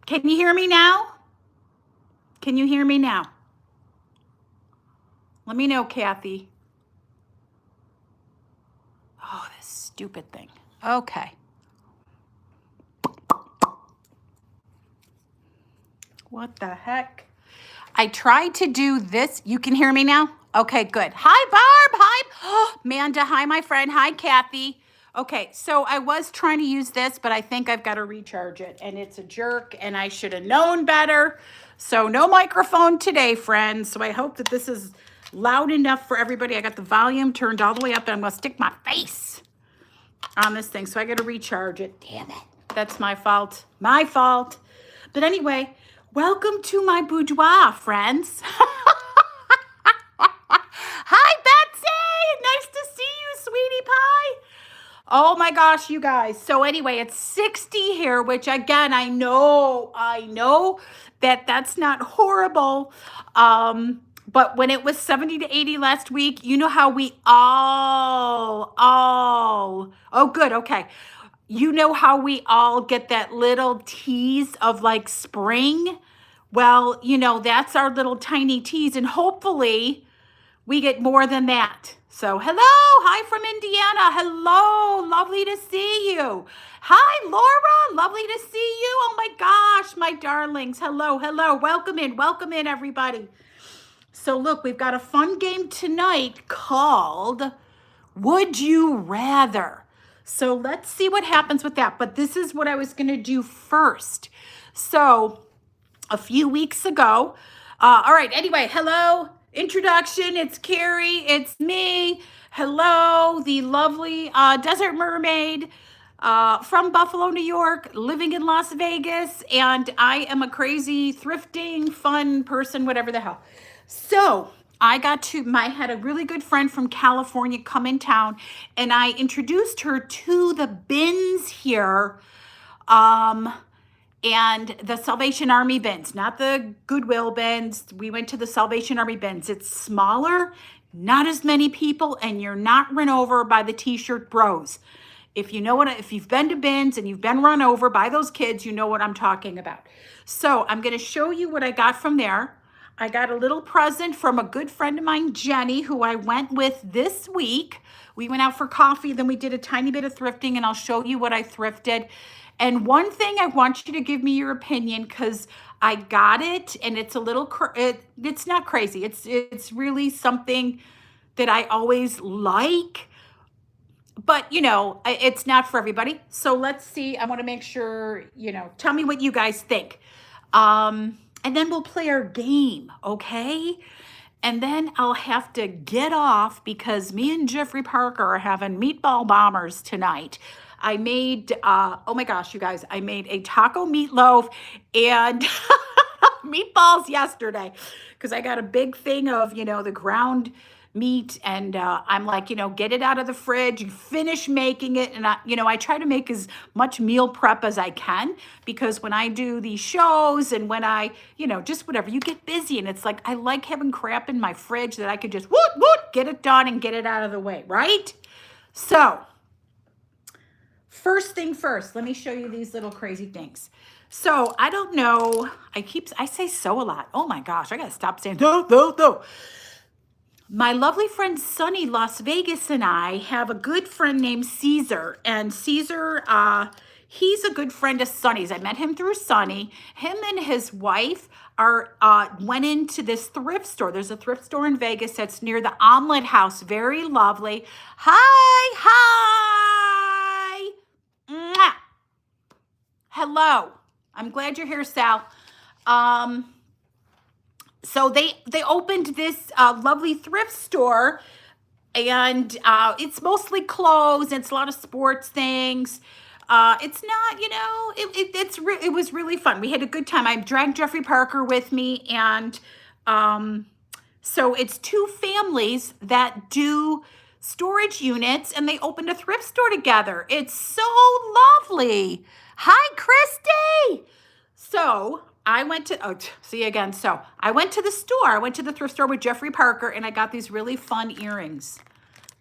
Can you hear me now? Can you hear me now? Let me know, Kathy. Oh, this stupid thing. Okay. What the heck? I tried to do this. You can hear me now? Okay, good. Hi, Barb. Hi, Amanda. Hi, my friend. Hi, Kathy. Okay, so I was trying to use this, but I think I've got to recharge it, and it's a jerk, and I should have known better. So no microphone today, friends. So I hope that this is loud enough for everybody. I got the volume turned all the way up, and I'm going to stick my face on this thing. So I got to recharge it. Damn it. That's my fault. My fault. But anyway, welcome to my boudoir, friends. Hi, Betsy. Nice to see you, sweetie pie. Oh my gosh, you guys. So anyway, it's 60 here, which again, I know that that's not horrible. But when it was 70 to 80 last week, you know how we oh, good, okay. You know how we all get that little tease of like spring? Well, that's our little tiny tease, and hopefully we get more than that. So, hello, hi from Indiana. Hello, lovely to see you. Hi, Laura, lovely to see you. Oh my gosh, my darlings. Hello, welcome in, everybody. So, look, we've got a fun game tonight called Would You Rather? So, let's see what happens with that. But this is what I was going to do first. So, a few weeks ago, all right, anyway, hello, introduction, it's Carrie, it's me. Hello, the lovely Desert Mermaid from Buffalo, New York, living in Las Vegas, and I am a crazy, thrifting, fun person, whatever the hell. So I had a really good friend from California come in town, and I introduced her to the bins here. And the Salvation Army bins, not the Goodwill bins. We went to the Salvation Army bins. It's smaller, not as many people, and you're not run over by the t-shirt bros. If you've been to bins and you've been run over by those kids, you know what I'm talking about. So I'm going to show you what I got from there. I got a little present from a good friend of mine, Jenny, who I went with this week. We went out for coffee, then we did a tiny bit of thrifting, and I'll show you what I thrifted. And one thing, I want you to give me your opinion, because I got it, and it's a little, it's not crazy. It's really something that I always like, but it's not for everybody. So let's see. I want to make sure, tell me what you guys think. And then we'll play our game, okay? And then I'll have to get off because me and Jeffrey Parker are having meatball bombers tonight. I made, oh my gosh, you guys, I made a taco meatloaf and meatballs yesterday because I got a big thing of, the ground meat, and I'm like, get it out of the fridge, you finish making it, and I try to make as much meal prep as I can, because when I do these shows and when I, just whatever, you get busy, and it's like I like having crap in my fridge that I could just get it done and get it out of the way, right? So first thing first, let me show you these little crazy things. So I don't know, I say so a lot. Oh my gosh, I gotta stop saying no. My lovely friend Sunny Las Vegas and I have a good friend named Caesar, and Caesar, he's a good friend of Sunny's. I met him through Sunny. Him and his wife went into this thrift store. There's a thrift store in Vegas that's near the Omelet House. Very lovely. Hi. Mwah. Hello. I'm glad you're here, Sal. So they opened this lovely thrift store, and it's mostly clothes. It's a lot of sports things. It's not, it was really fun. We had a good time. I dragged Jeffrey Parker with me, and so it's two families that do storage units, and they opened a thrift store together. It's so lovely. Hi, Christy. So I went to, see you again. So I went to the store. I went to the thrift store with Jeffrey Parker, and I got these really fun earrings.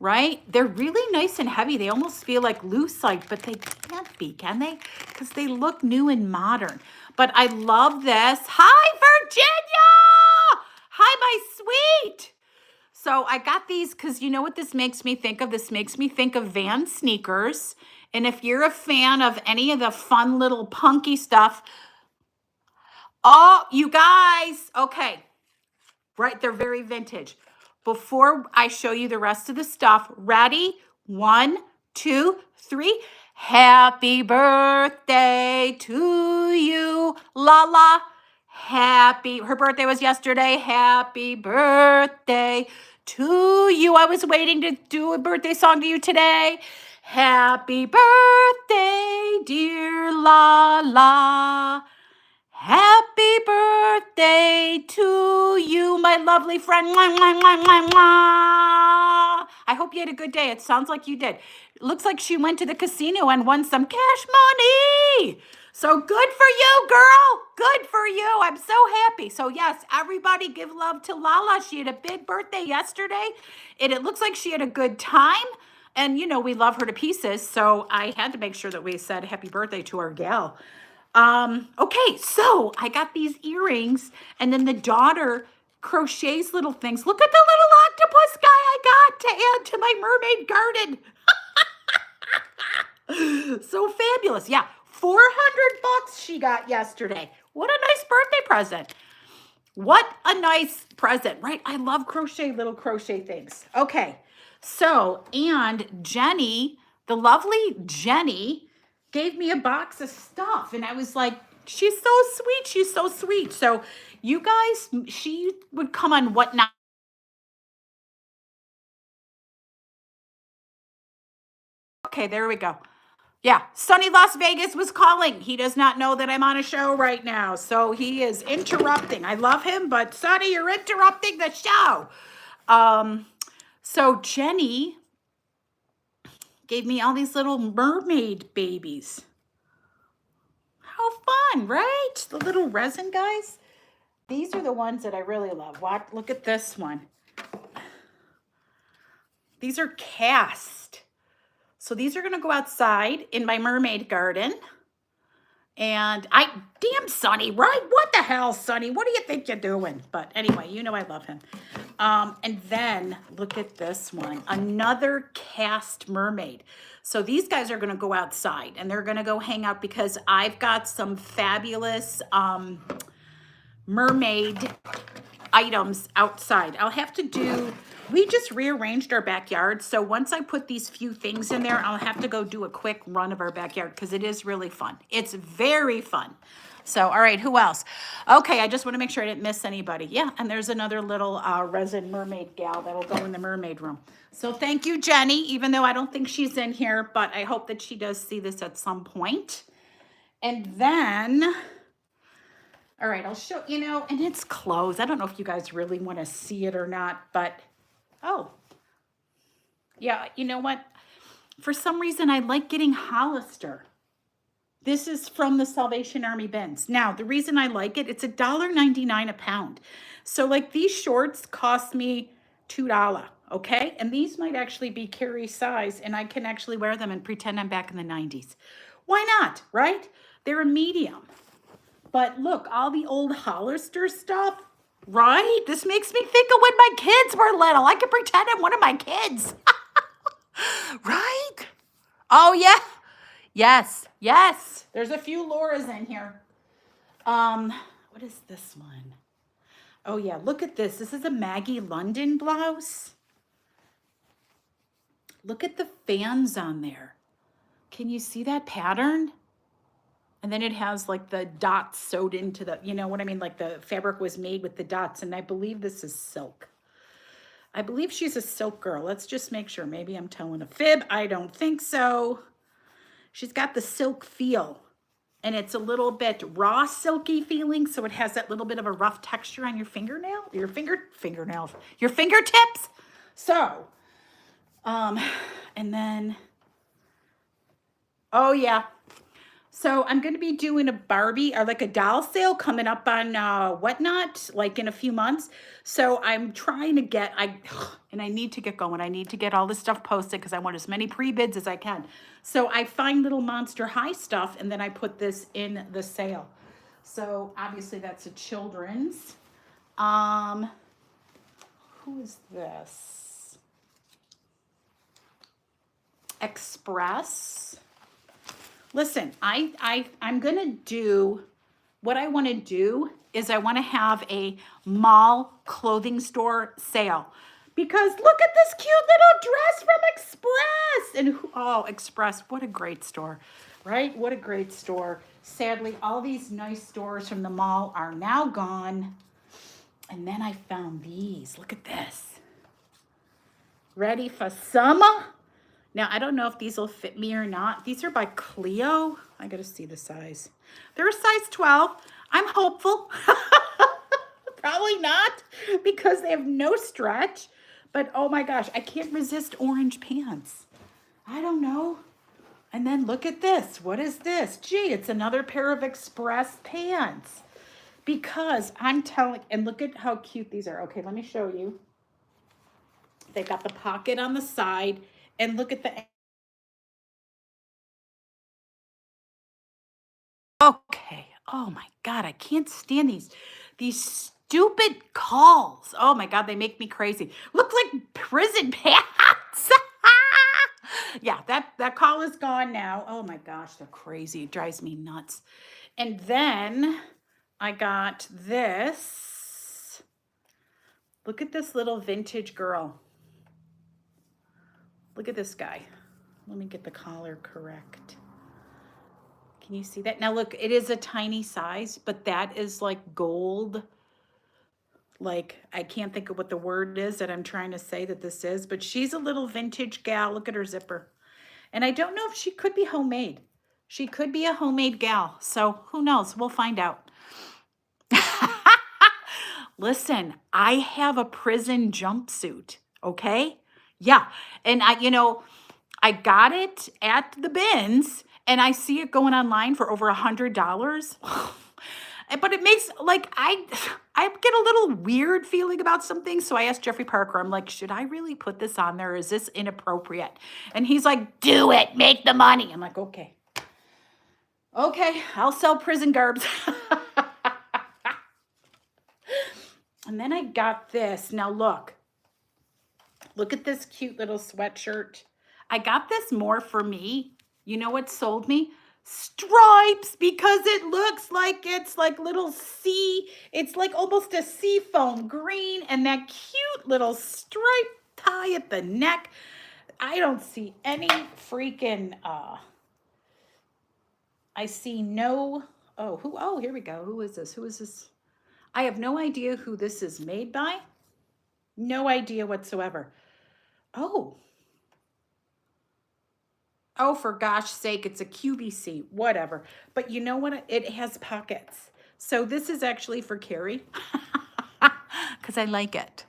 right? They're really nice and heavy. They almost feel like lucite, but they can't be, can they? Because they look new and modern. But I love this. Hi, Virginia! Hi, my sweet. So I got these because you know what this makes me think of? This makes me think of Van sneakers. And if you're a fan of any of the fun little punky stuff, oh, you guys, okay, right? They're very vintage. Before I show you the rest of the stuff, ready? 1, 2, 3. Happy birthday to you, Lala. Her birthday was yesterday. Happy birthday to you. I was waiting to do a birthday song to you today. Happy birthday, dear Lala. Happy birthday to you, my lovely friend. Mwah, mwah, mwah, mwah, mwah. I hope you had a good day. It sounds like you did. It looks like she went to the casino and won some cash money. So good for you, girl. Good for you. I'm so happy. So yes, everybody give love to Lala. She had a big birthday yesterday, and it looks like she had a good time. And you know, we love her to pieces. So I had to make sure that we said happy birthday to our gal. Okay, so I got these earrings, and then the daughter crochets little things. Look at the little octopus guy I got to add to my mermaid garden. So fabulous. Yeah, 400 bucks she got yesterday. What a nice birthday present. What a nice present, right? I love little crochet things. Okay, so, and Jenny, the lovely Jenny, gave me a box of stuff, and I was like, she's so sweet. She's so sweet. So you guys, she would come on Whatnot. Okay, there we go. Yeah, Sunny Las Vegas was calling. He does not know that I'm on a show right now, so he is interrupting. I love him, but Sunny, you're interrupting the show. So Jenny gave me all these little mermaid babies. How fun, right? The little resin guys. These are the ones that I really love. Look at this one. These are cast. So these are going to go outside in my mermaid garden. And damn Sonny, right? What the hell, Sonny? What do you think you're doing? But anyway, you know I love him. And then look at this one. Another cast mermaid. So these guys are going to go outside and they're going to go hang out because I've got some fabulous mermaid items outside. We just rearranged our backyard. So once I put these few things in there, I'll have to go do a quick run of our backyard because it is really fun. It's very fun. So, all right, who else? Okay, I just want to make sure I didn't miss anybody. Yeah, and there's another little resin mermaid gal that'll go in the mermaid room. So thank you, Jenny, even though I don't think she's in here, but I hope that she does see this at some point. And then, all right, I'll show, and it's closed. I don't know if you guys really want to see it or not, but, oh, yeah, you know what? For some reason, I like getting Hollister. This is from the Salvation Army bins. Now, the reason I like it, it's $1.99 a pound. So like these shorts cost me $2, okay? And these might actually be Carrie size and I can actually wear them and pretend I'm back in the 90s. Why not, right? They're a medium. But look, all the old Hollister stuff, right? This makes me think of when my kids were little. I could pretend I'm one of my kids. Right? Oh, yeah. Yes. There's a few Lauras in here. What is this one? Oh, yeah, look at this. This is a Maggie London blouse. Look at the fans on there. Can you see that pattern? And then it has like the dots sewed into the, you know what I mean? Like the fabric was made with the dots. And I believe this is silk. I believe she's a silk girl. Let's just make sure. Maybe I'm telling a fib. I don't think so. She's got the silk feel. And it's a little bit raw silky feeling. So it has that little bit of a rough texture on your fingernail. Your fingernails. Your fingertips. So, and then, oh yeah. So I'm going to be doing a Barbie or like a doll sale coming up on Whatnot, like in a few months. So I'm trying to get, and I need to get going. I need to get all this stuff posted because I want as many pre-bids as I can. So I find little Monster High stuff and then I put this in the sale. So obviously that's a children's. Who is this? Express. Listen, I'm going to do, what I want to do is I want to have a mall clothing store sale. Because look at this cute little dress from Express. And oh, Express, what a great store, right? What a great store. Sadly, all these nice stores from the mall are now gone. And then I found these. Look at this. Ready for summer? Now, I don't know if these will fit me or not. These are by Cleo. I got to see the size. They're a size 12. I'm hopeful. Probably not because they have no stretch. But oh my gosh, I can't resist orange pants. I don't know. And then look at this. What is this? Gee, it's another pair of Express pants. Because I'm telling, and look at how cute these are. Okay, let me show you. They've got the pocket on the side. And look at the, okay. Oh my God, I can't stand these stupid calls. Oh my God, they make me crazy. Look like prison pants. Yeah, that call is gone now. Oh my gosh, they're crazy. It drives me nuts. And then I got this. Look at this little vintage girl. Look at this guy. Let me get the collar correct. Can you see that? Now look, it is a tiny size, but that is like gold. Like, I can't think of what the word is that I'm trying to say that this is, but she's a little vintage gal. Look at her zipper. And I don't know if she could be homemade. She could be a homemade gal. So who knows? We'll find out. Listen, I have a prison jumpsuit, okay? Yeah, and I got it at the bins, and I see it going online for over $100. But it makes, like, I get a little weird feeling about some things, so I asked Jeffrey Parker, I'm like, should I really put this on there? Is this inappropriate? And he's like, do it, make the money. I'm like, okay. Okay, I'll sell prison garbs. And then I got this. Now look at this cute little sweatshirt. I got this more for me. You know what sold me? Stripes, because it looks like it's like little sea. It's like almost a seafoam green and that cute little stripe tie at the neck. I don't see any freaking, I see no, oh, here we go. Who is this? Who is this? I have no idea who this is made by. No idea whatsoever. Oh, for gosh sake, it's a QVC, whatever. But you know what? It has pockets. So this is actually for Carrie because I like it.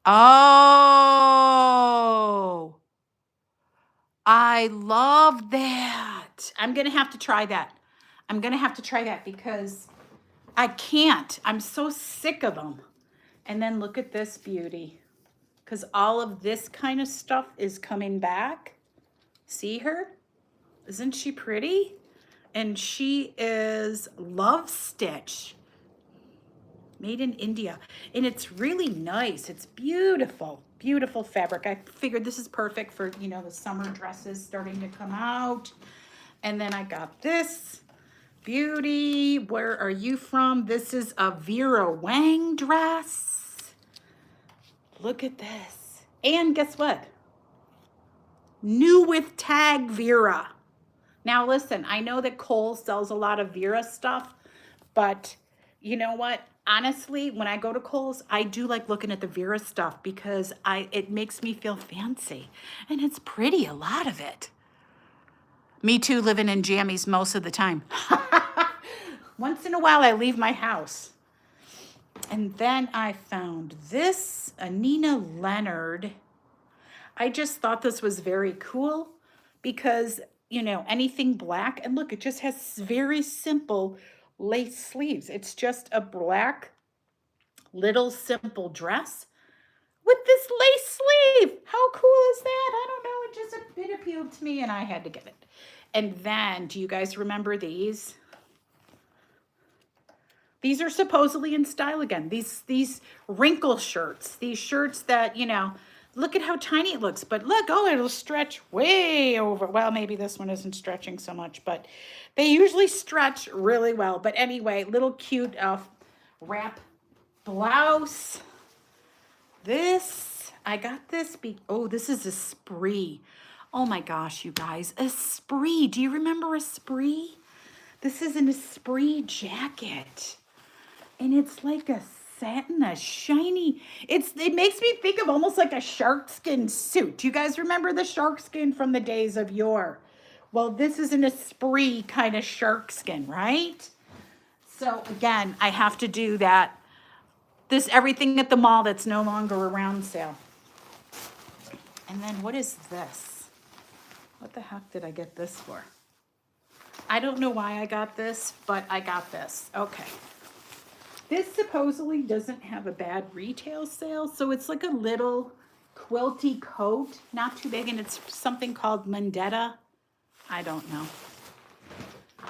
Oh, I love that. I'm going to have to try that. I'm going to have to try that because I can't. I'm so sick of them. And then look at this beauty. Because all of this kind of stuff is coming back. See her? Isn't she pretty? And she is Love Stitch. Made in India. And it's really nice. It's beautiful. Beautiful fabric. I figured this is perfect for, the summer dresses starting to come out. And then I got this. Beauty, where are you from? This is a Vera Wang dress. Look at this. And guess what? New with tag Vera. Now listen, I know that Kohl's sells a lot of Vera stuff, but you know what? Honestly, when I go to Kohl's, I do like looking at the Vera stuff because it makes me feel fancy. And it's pretty, a lot of it. Me too, living in jammies most of the time. Once in a while, I leave my house. And then I found this, Nina Leonard. I just thought this was very cool because, you know, anything black, and look, it just has very simple lace sleeves. It's just a black little simple dress with this lace sleeve. How cool is that? I don't know. It appealed to me and I had to get it. And then, do you guys remember these? These are supposedly in style again. These wrinkle shirts, these shirts that, you know, look at how tiny it looks, but look, oh, it'll stretch way over. Well, maybe this one isn't stretching so much, but they usually stretch really well. But anyway, little cute wrap blouse. I got this. Oh, this is Esprit. Oh my gosh, you guys, Esprit. Do you remember Esprit? This is an Esprit jacket. And it's like a satin, a shiny, it makes me think of almost like a shark skin suit. Do you guys remember the shark skin from the days of yore? Well, this is an Esprit kind of shark skin, right? So again, I have to do that. This everything at the mall that's no longer around sale. And then what is this? What the heck did I get this for? I don't know why I got this, but I got this. Okay. This supposedly doesn't have a bad retail sale, so it's like a little quilty coat, not too big, and it's something called Mendetta. I don't know.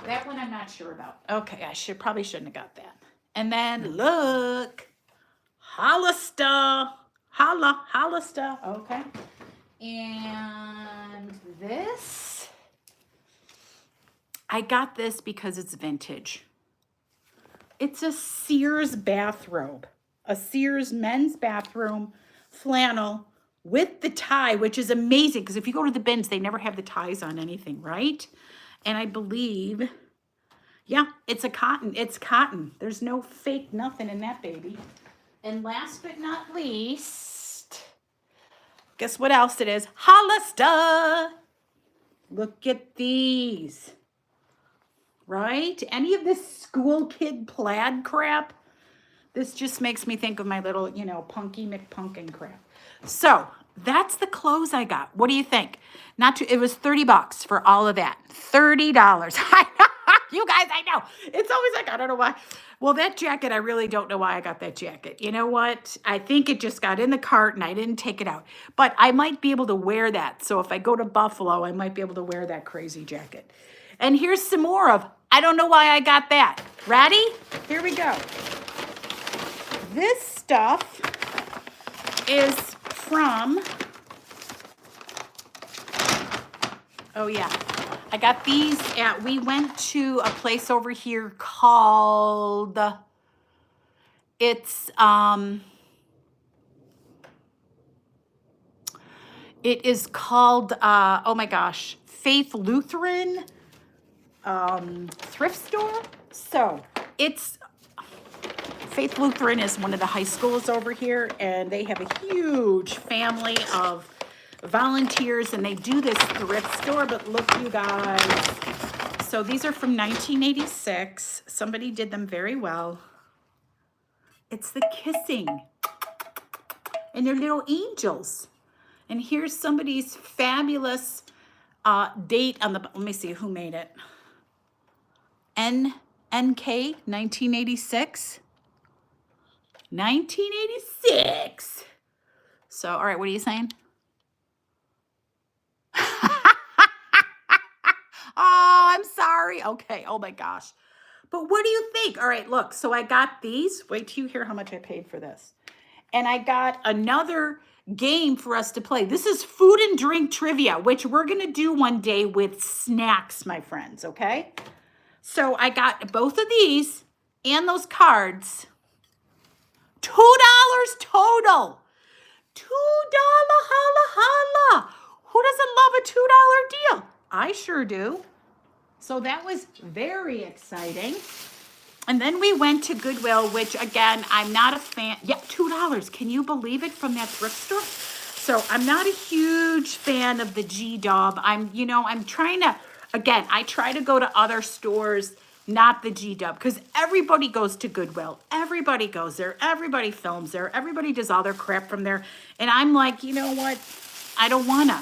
That one I'm not sure about. Okay, I probably shouldn't have got that. And then look, Hollister, Hollister. Okay, and this, I got this because it's vintage. It's a Sears bathrobe, a Sears men's bathroom flannel with the tie, which is amazing because if you go to the bins, they never have the ties on anything, right? And I believe, yeah, it's a cotton. It's cotton. There's no fake nothing in that baby. And last but not least, guess what else it is? Hollister. Look at these. Right? Any of this school kid plaid crap? This just makes me think of my little, you know, Punky McPunkin crap. So that's the clothes I got. What do you think? It was $30 for all of that. $30. I know. You guys, I know. It's always like, I don't know why. Well, that jacket, I really don't know why I got that jacket. You know what? I think it just got in the cart and I didn't take it out. But I might be able to wear that. So if I go to Buffalo, I might be able to wear that crazy jacket. And here's some more of, I don't know why I got that. Ready? Here we go. This stuff is from, oh yeah, I got these we went to a place over here called, it is called, oh my gosh, Faith Lutheran thrift store. So it's Faith Lutheran is one of the high schools over here, and they have a huge family of volunteers, and they do this thrift store. But look, you guys, so these are from 1986. Somebody did them very well. It's the kissing, and they're little angels. And here's somebody's fabulous date on the, let me see who made it. NK 1986. 1986. So, all right, what are you saying? Oh, I'm sorry. Okay. Oh my gosh. But what do you think? All right, look. So I got these. Wait till you hear how much I paid for this. And I got another game for us to play. This is food and drink trivia, which we're going to do one day with snacks, my friends. Okay. So I got both of these and those cards. $2 total. $2 holla holla. Who doesn't love a $2 deal? I sure do. So that was very exciting. And then we went to Goodwill, which again, I'm not a fan. Yeah, $2. Can you believe it, from that thrift store? So I'm not a huge fan of the G-Dub. I'm trying to, again, I try to go to other stores, not the G-Dub, because everybody goes to Goodwill. Everybody goes there. Everybody films there. Everybody does all their crap from there. And I'm like, you know what? I don't want to.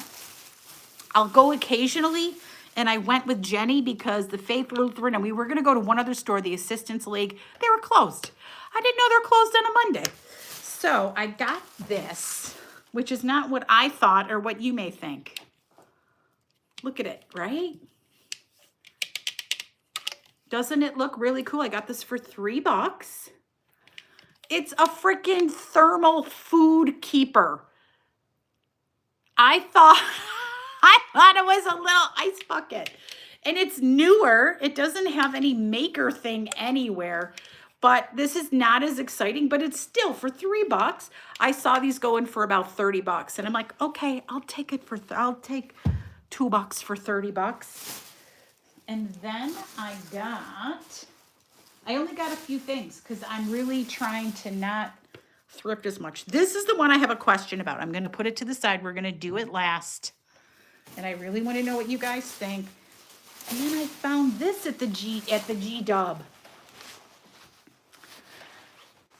I'll go occasionally. And I went with Jenny because the Faith Lutheran, and we were going to go to one other store, the Assistance League. They were closed. I didn't know they're closed on a Monday. So I got this, which is not what I thought or what you may think. Look at it, right? Doesn't it look really cool? I got this for $3. It's a freaking thermal food keeper. I thought it was a little ice bucket. And it's newer. It doesn't have any maker thing anywhere. But this is not as exciting, but it's still for $3. I saw these going for about $30. And I'm like, okay, I'll take it for, I'll take $2 for $30. And then I only got a few things because I'm really trying to not thrift as much. This is the one I have a question about. I'm going to put it to the side. We're going to do it last. And I really want to know what you guys think. And then I found this at the G-Dub.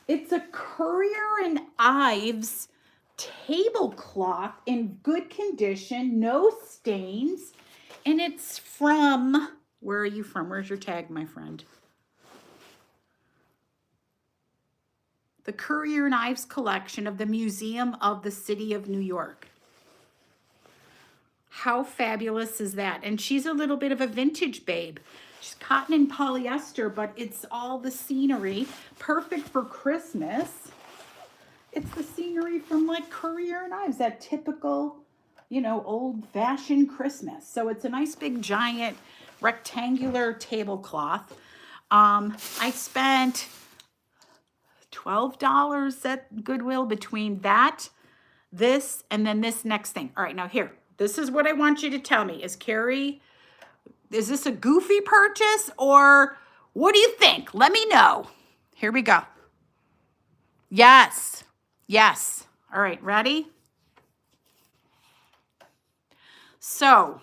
It's a Currier and Ives tablecloth in good condition, no stains. And it's from, where are you from? Where's your tag, my friend? The Currier and Ives collection of the Museum of the City of New York. How fabulous is that? And she's a little bit of a vintage babe. She's cotton and polyester, but it's all the scenery. Perfect for Christmas. It's the scenery from like Currier and Ives, that typical, you know, old-fashioned Christmas. So it's a nice big giant rectangular tablecloth. I spent $12 at Goodwill between that, this, and then this next thing. All right, now here, this is what I want you to tell me. Is Carrie, is this a goofy purchase or what do you think? Let me know. Here we go. Yes, yes. All right, ready? So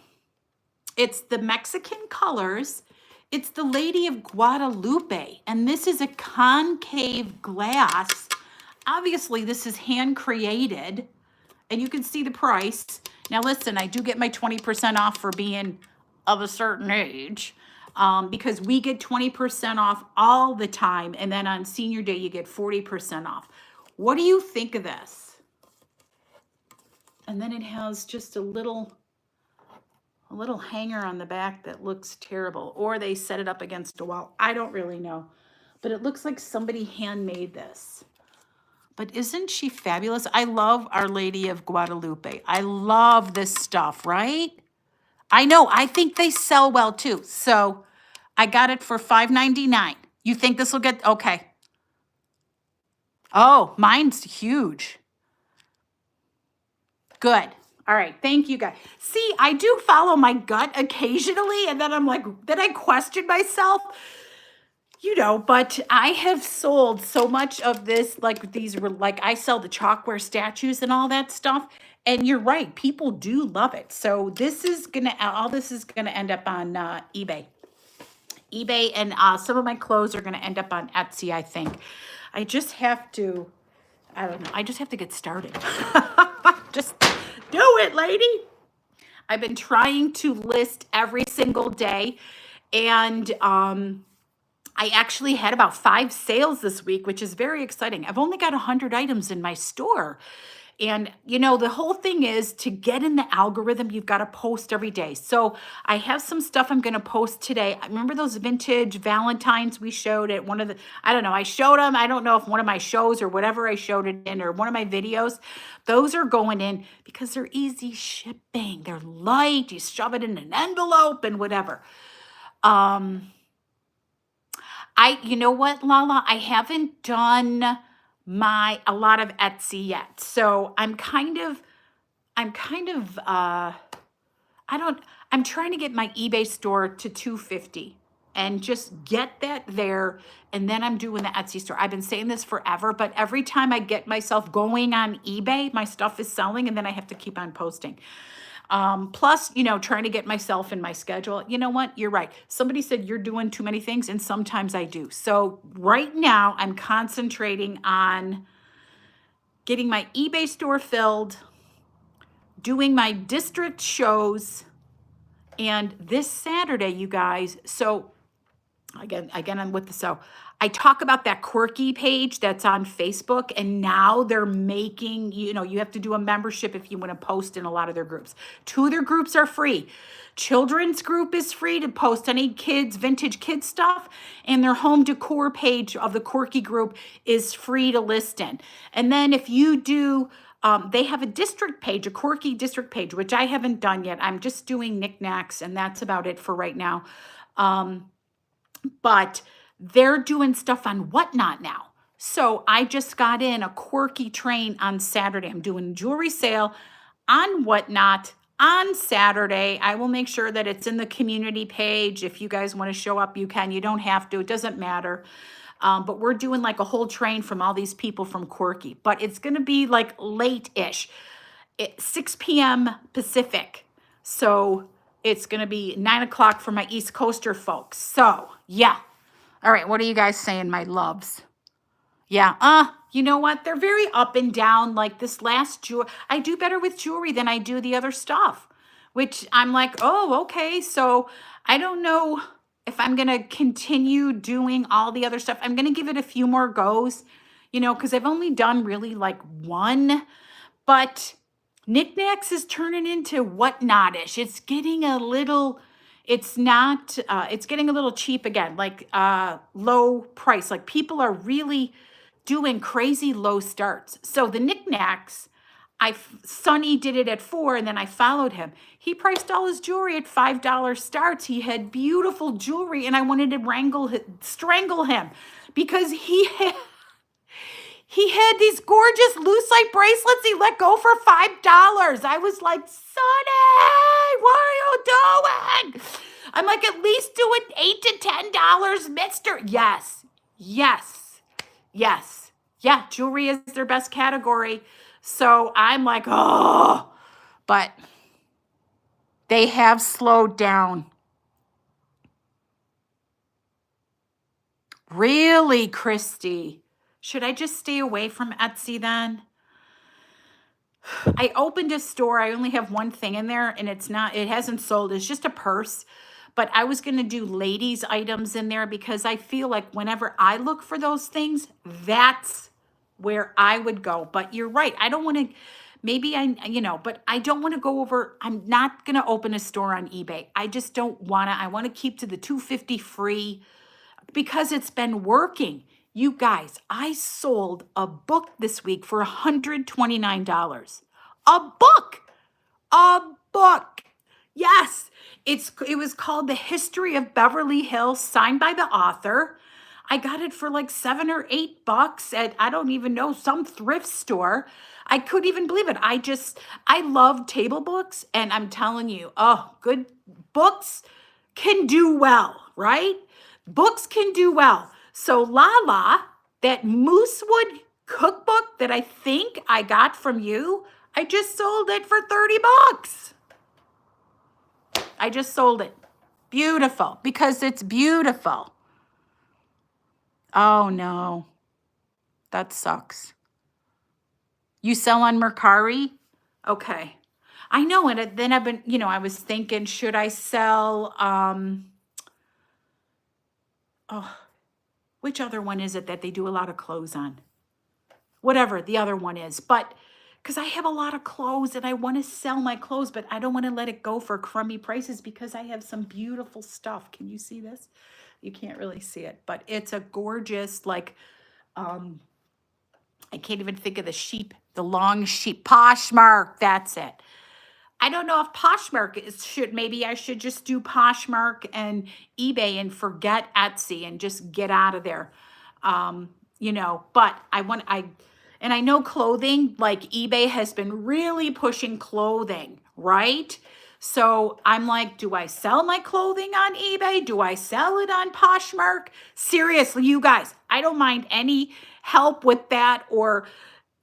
it's the Mexican colors. It's the Lady of Guadalupe, and this is a concave glass. Obviously, this is hand created, and you can see the price. Now, listen, I do get my 20% off for being of a certain age, because we get 20% off all the time, and then on senior day, you get 40% off. What do you think of this? And then it has just a little hanger on the back that looks terrible, or they set it up against a wall. I don't really know, but it looks like somebody handmade this. But isn't she fabulous? I love Our Lady of Guadalupe. I love this stuff, right? I know, I think they sell well too. So I got it for $5.99. You think this will get, okay. Oh, mine's huge. Good. All right, thank you guys. See, I do follow my gut occasionally, and then I'm like, then I question myself, you know, but I have sold so much of this, like these were like, I sell the chalkware statues and all that stuff. And you're right, people do love it. So this is gonna, all this is gonna end up on eBay. eBay, and some of my clothes are gonna end up on Etsy, I think. I just have to, I don't know, I just have to get started. Just do it, lady. I've been trying to list every single day, and I actually had about 5 sales this week, which is very exciting. I've only got 100 items in my store. And, you know, the whole thing is to get in the algorithm, you've got to post every day. So I have some stuff I'm going to post today. I remember those vintage Valentines we showed at one of the, I don't know, I showed them. I don't know if one of my shows or whatever I showed it in or one of my videos, those are going in because they're easy shipping. They're light. You shove it in an envelope and whatever. You know what, Lala, I haven't done a lot of Etsy yet. So I'm trying to get my eBay store to 250 and just get that there. And then I'm doing the Etsy store. I've been saying this forever, but every time I get myself going on eBay, my stuff is selling and then I have to keep on posting. Plus, you know, trying to get myself in my schedule. You know what? You're right. Somebody said you're doing too many things, and sometimes I do. So right now I'm concentrating on getting my eBay store filled, doing my district shows, and this Saturday, you guys, so again, I'm with the so. I talk about that quirky page that's on Facebook, and now they're making, you have to do a membership if you want to post in a lot of their groups. 2 of their groups are free. Children's group is free to post any kids, vintage kids stuff, and their home decor page of the quirky group is free to list in. And then if you do, they have a district page, a quirky district page, which I haven't done yet. I'm just doing knickknacks, and that's about it for right now. But they're doing stuff on Whatnot now. So I just got in a quirky train on Saturday. I'm doing a jewelry sale on Whatnot on Saturday. I will make sure that it's in the community page. If you guys want to show up, you can. You don't have to. It doesn't matter. But we're doing like a whole train from all these people from Quirky. But it's going to be like late-ish, 6 p.m. Pacific. So it's going to be 9 o'clock for my East Coaster folks. So, yeah. All right, what are you guys saying, my loves? Yeah, you know what? They're very up and down. Like this last jewelry, I do better with jewelry than I do the other stuff, which I'm like, oh, okay. So I don't know if I'm going to continue doing all the other stuff. I'm going to give it a few more goes, because I've only done really like one, but knickknacks is turning into Whatnot-ish. It's getting a little, it's not, it's getting a little cheap again, like low price. Like people are really doing crazy low starts. So the knickknacks, Sonny did it at 4, and then I followed him. He priced all his jewelry at $5 starts. He had beautiful jewelry, and I wanted to strangle him because he had these gorgeous lucite bracelets he let go for $5. I was like, Sonny, what are you doing? I'm like, at least do it $8 to $10, mister. Yes. Yeah, jewelry is their best category. So I'm like, oh, but they have slowed down. Really, Christy? Should I just stay away from Etsy then? I opened a store. I only have one thing in there, and it hasn't sold. It's just a purse. But I was going to do ladies' items in there because I feel like whenever I look for those things, that's where I would go. But you're right. I don't want to, but I don't want to go over. I'm not going to open a store on eBay. I just don't want to. I want to keep to the $250 free because it's been working. You guys, I sold a book this week for $129. A book. Yes, it was called The History of Beverly Hills, signed by the author. I got it for like $7 or $8 at, I don't even know, some thrift store. I couldn't even believe it. I love table books, and I'm telling you, good books can do well, right? Books can do well. So Lala, that Moosewood cookbook that I think I got from you, I just sold it for $30. I just sold it. Beautiful, because it's beautiful. Oh no, that sucks. You sell on Mercari? Okay. I know, and then I've been, I was thinking, should I sell, which other one is it that they do a lot of clothes on? Whatever the other one is, but because I have a lot of clothes and I want to sell my clothes, but I don't want to let it go for crummy prices because I have some beautiful stuff. Can you see this? You can't really see it, but it's a gorgeous, like, I can't even think of the long sheep, Poshmark, that's it. I don't know if Poshmark maybe I should just do Poshmark and eBay and forget Etsy and just get out of there. But I know clothing, like eBay has been really pushing clothing, right? So I'm like, do I sell my clothing on eBay? Do I sell it on Poshmark? Seriously, you guys, I don't mind any help with that or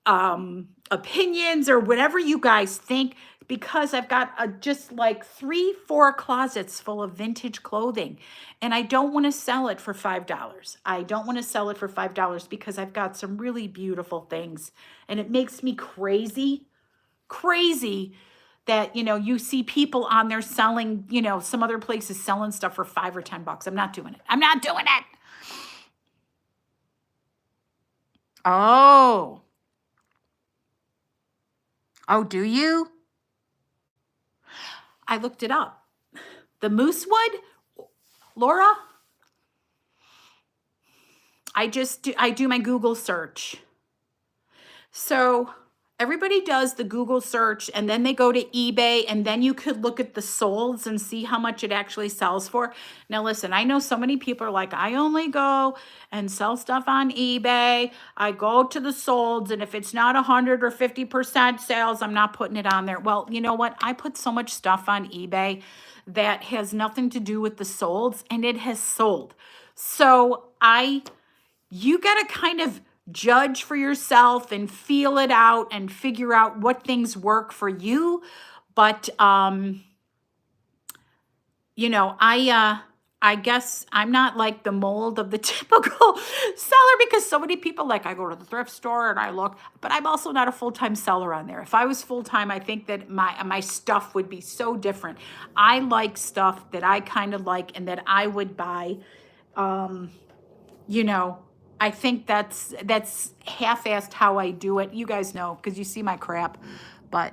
opinions or whatever you guys think, because I've got just like 3-4 closets full of vintage clothing, and I don't want to sell it for $5. I don't want to sell it for $5 because I've got some really beautiful things, and it makes me crazy that, you see people on there selling, some other places selling stuff for $5 or $10. I'm not doing it. I'm not doing it. Oh. Oh, do you? I looked it up. The moosewood, Laura, I do my Google search. So everybody does the Google search and then they go to eBay and then you could look at the solds and see how much it actually sells for. Now, listen, I know so many people are like, I only go and sell stuff on eBay. I go to the solds, and if it's not 100 or 50% sales, I'm not putting it on there. Well, you know what? I put so much stuff on eBay that has nothing to do with the solds, and it has sold. So you got to kind of judge for yourself and feel it out and figure out what things work for you. But, I guess I'm not like the mold of the typical seller, because so many people, like, I go to the thrift store and I look, but I'm also not a full-time seller on there. If I was full-time, I think that my stuff would be so different. I like stuff that I kind of like and that I would buy. I think that's half-assed how I do it. You guys know, because you see my crap. But,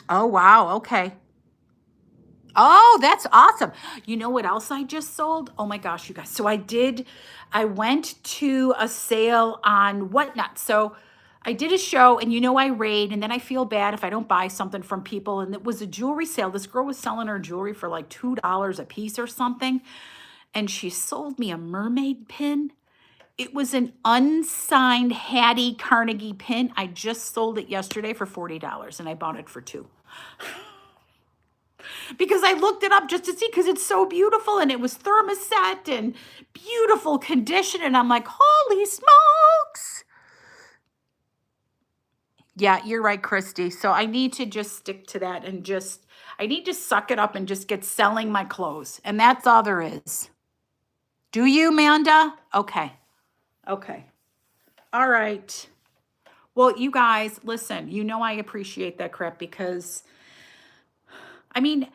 oh, wow, okay. Oh, that's awesome. You know what else I just sold? Oh my gosh, you guys. So I went to a sale on Whatnot. So I did a show, and I raid, and then I feel bad if I don't buy something from people. And it was a jewelry sale. This girl was selling her jewelry for like $2 a piece or something. And she sold me a mermaid pin. It was an unsigned Hattie Carnegie pin. I just sold it yesterday for $40, and I bought it for $2. Because I looked it up just to see, because it's so beautiful, and it was thermoset and beautiful condition, and I'm like, holy smokes. Yeah, you're right, Christy. So I need to just stick to that, and I need to suck it up and just get selling my clothes, and that's all there is. Do you, Amanda? Okay. All right. Well, you guys, listen, I appreciate that crap, because, I mean,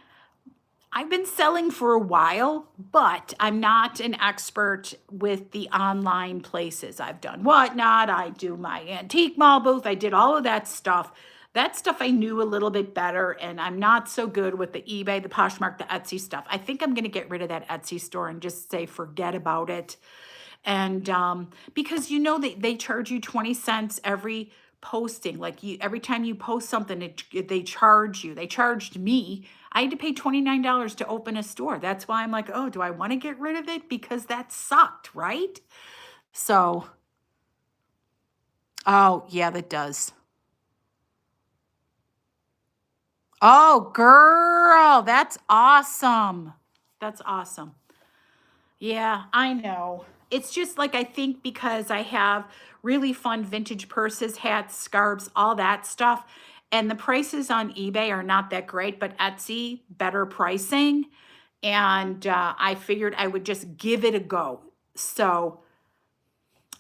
I've been selling for a while, but I'm not an expert with the online places. I've done Whatnot. I do my antique mall booth. I did all of that stuff. That stuff I knew a little bit better, and I'm not so good with the eBay, the Poshmark, the Etsy stuff. I think I'm going to get rid of that Etsy store and just say forget about it. And because they charge you 20 cents every posting. Like, every time you post something, they charge you. They charged me. I had to pay $29 to open a store. That's why I'm like, oh, do I want to get rid of it? Because that sucked, right? So, oh, yeah, that does. Oh, girl, that's awesome. That's awesome. Yeah, I know. It's just like, I think because I have really fun vintage purses, hats, scarves, all that stuff, and the prices on eBay are not that great, but Etsy, better pricing. And I figured I would just give it a go. So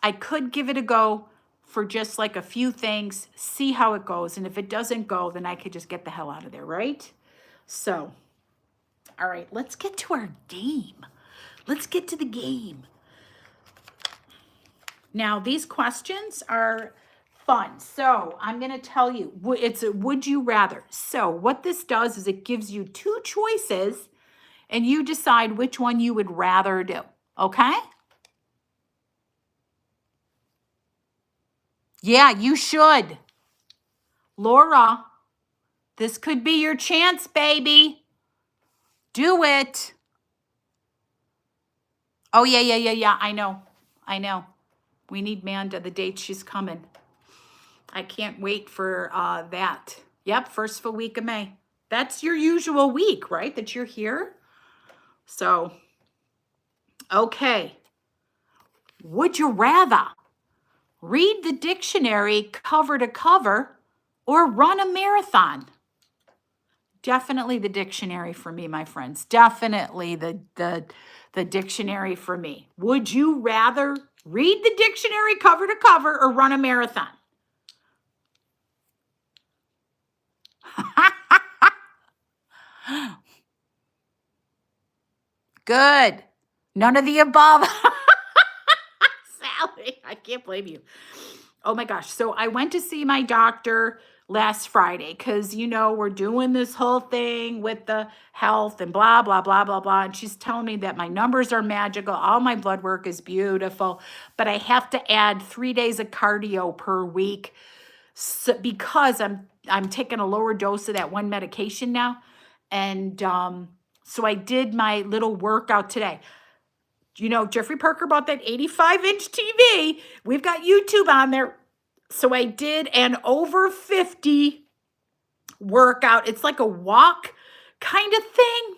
I could give it a go for just like a few things, see how it goes. And if it doesn't go, then I could just get the hell out of there, right? So, all right, let's get to our game. Let's get to the game. Now, these questions are fun. So I'm going to tell you, it's a would you rather. So what this does is it gives you two choices, and you decide which one you would rather do. Okay? Yeah, you should. Laura, this could be your chance, baby. Do it. Oh, yeah. I know. We need Manda, the date she's coming. I can't wait for that. Yep, first full week of May. That's your usual week, right? That you're here. So, okay. Would you rather read the dictionary cover to cover or run a marathon? Definitely the dictionary for me, my friends. Definitely the dictionary for me. Would you rather read the dictionary cover to cover or run a marathon? Good. None of the above. Sally, I can't blame you. Oh my gosh. So I went to see my doctor last Friday because, we're doing this whole thing with the health and blah, blah, blah, blah, blah. And she's telling me that my numbers are magical. All my blood work is beautiful, but I have to add 3 days of cardio per week because I'm taking a lower dose of that one medication now. And so I did my little workout today. Jeffrey Parker bought that 85-inch TV. We've got YouTube on there. So I did an over 50 workout. It's like a walk kind of thing.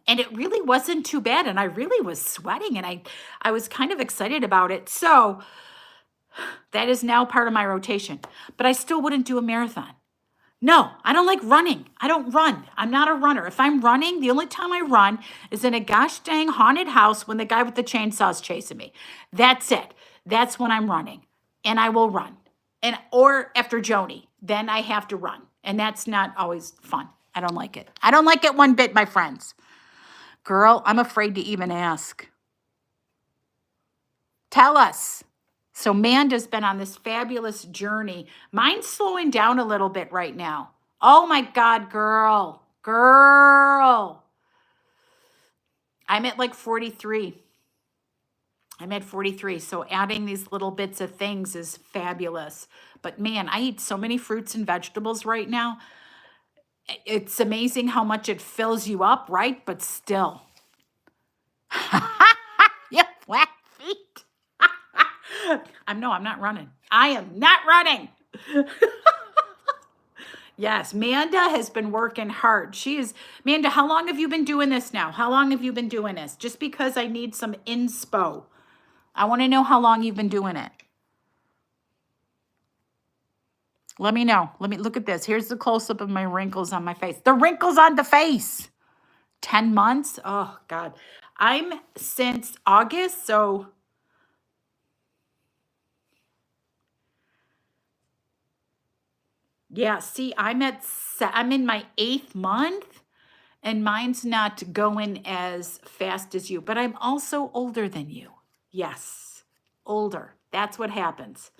And it really wasn't too bad. And I really was sweating and I was kind of excited about it. So that is now part of my rotation. But I still wouldn't do a marathon. No, I don't like running. I don't run. I'm not a runner. If I'm running, the only time I run is in a gosh dang haunted house when the guy with the chainsaw is chasing me. That's it. That's when I'm running. And I will run. Or after Joni, then I have to run. And that's not always fun. I don't like it. I don't like it one bit, my friends. Girl, I'm afraid to even ask. Tell us. So Manda's been on this fabulous journey. Mine's slowing down a little bit right now. Oh my God, girl. I'm at like 43. I'm at 43. So adding these little bits of things is fabulous. But man, I eat so many fruits and vegetables right now. It's amazing how much it fills you up, right? But still. Yeah, flat feet. I'm not running. I am not running. Yes, Manda has been working hard. Manda, how long have you been doing this now? How long have you been doing this? Just because I need some inspo. I want to know how long you've been doing it. Let me know. Let me look at this. Here's the close-up of my wrinkles on my face. The wrinkles on the face. 10 months? Oh, God. I'm since August, so... Yeah, see, I'm in my 8th month and mine's not going as fast as you, but I'm also older than you. Yes, older. That's what happens.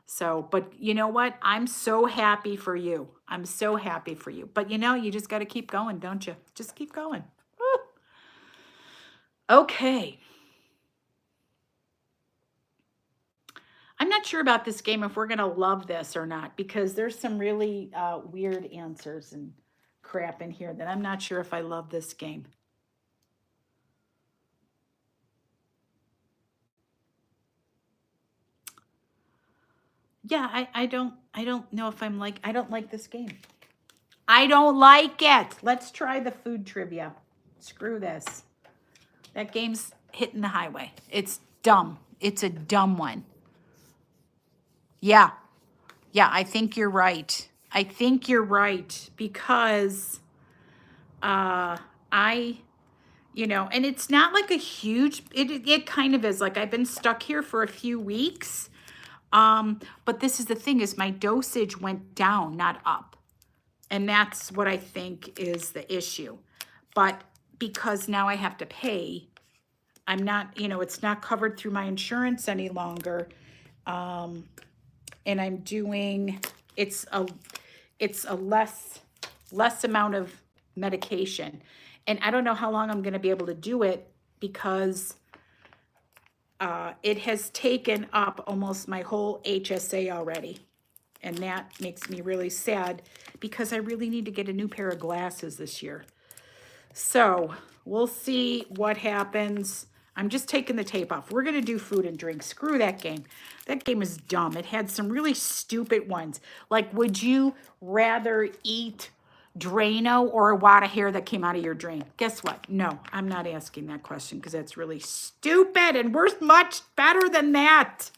So, but you know what? I'm so happy for you. I'm so happy for you. But you just got to keep going, don't you? Just keep going. Woo. Okay. I'm not sure about this game if we're going to love this or not because there's some really weird answers and crap in here that I'm not sure if I love this game. Yeah, I don't know if I don't like this game. I don't like it. Let's try the food trivia. Screw this. That game's hitting the highway. It's dumb. It's a dumb one. Yeah. Yeah, I think you're right. I think you're right because and it's not like a huge, it kind of is. Like I've been stuck here for a few weeks. But this is the thing is my dosage went down, not up. And that's what I think is the issue. But because now I have to pay, I'm not, it's not covered through my insurance any longer. And I'm doing, it's a less amount of medication. And I don't know how long I'm going to be able to do it because it has taken up almost my whole HSA already. And that makes me really sad because I really need to get a new pair of glasses this year. So we'll see what happens. I'm just taking the tape off. We're going to do food and drink. Screw that game. That game is dumb. It had some really stupid ones. Like, would you rather eat Drano or a wad of hair that came out of your drain? Guess what? No, I'm not asking that question because that's really stupid and we're much better than that.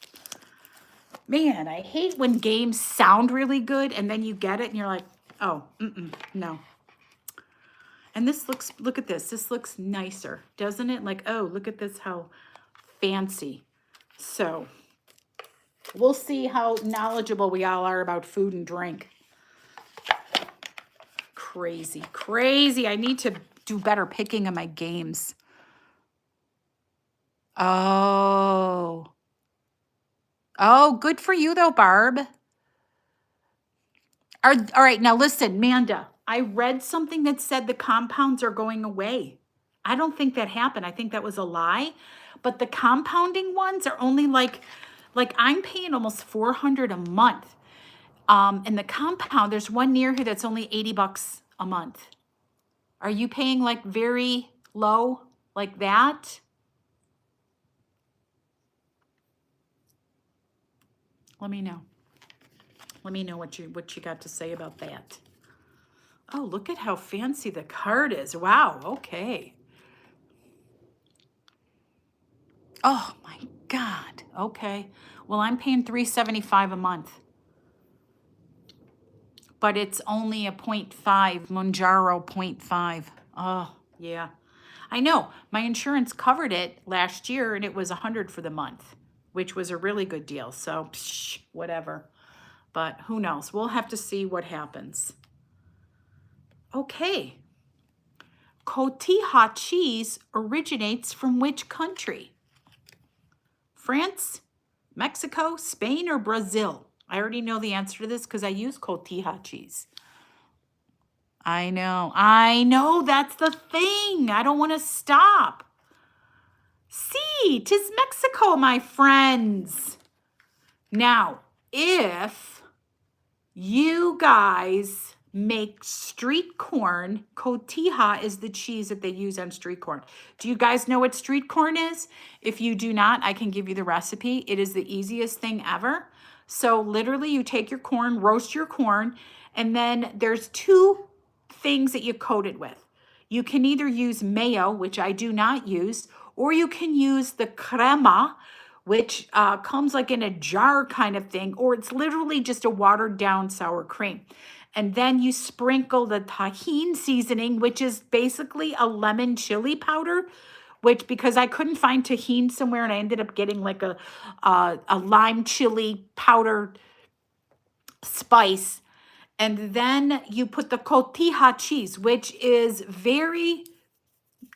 Man, I hate when games sound really good and then you get it and you're like, oh, no. And this looks, look at this. This looks nicer, doesn't it? Like, oh, look at this, how fancy. So we'll see how knowledgeable we all are about food and drink. crazy, crazy. I need to do better picking in my games. Oh. Oh, good for you though, Barb. All right, now listen, Manda. I read something that said the compounds are going away. I don't think that happened. I think that was a lie. But the compounding ones are only like I'm paying almost 400 a month. And the compound, there's one near here that's only 80 bucks a month. Are you paying like very low like that? Let me know. Let me know what you got to say about that. Oh, look at how fancy the card is. Wow, okay. Oh my God. Okay. Well, I'm paying $375 a month. But it's only a 0.5, Monjaro 0.5. Oh, yeah. I know. My insurance covered it last year and it was $100 for the month, which was a really good deal. So, whatever. But who knows? We'll have to see what happens. Okay. Cotija cheese originates from which country? France, Mexico, Spain, or Brazil? I already know the answer to this because I use Cotija cheese. I know, that's the thing. I don't want to stop. See, 'tis Mexico, my friends. Now, if you guys make street corn, cotija is the cheese that they use on street corn. Do you guys know what street corn is? If you do not, I can give you the recipe. It is the easiest thing ever. So literally you take your corn, roast your corn, and then there's two things that you coat it with. You can either use mayo, which I do not use, or you can use the crema, which comes like in a jar kind of thing, or it's literally just a watered down sour cream. And then you sprinkle the Tajín seasoning, which is basically a lemon chili powder, which because I couldn't find Tajín somewhere and I ended up getting like a lime chili powder spice. And then you put the cotija cheese, which is very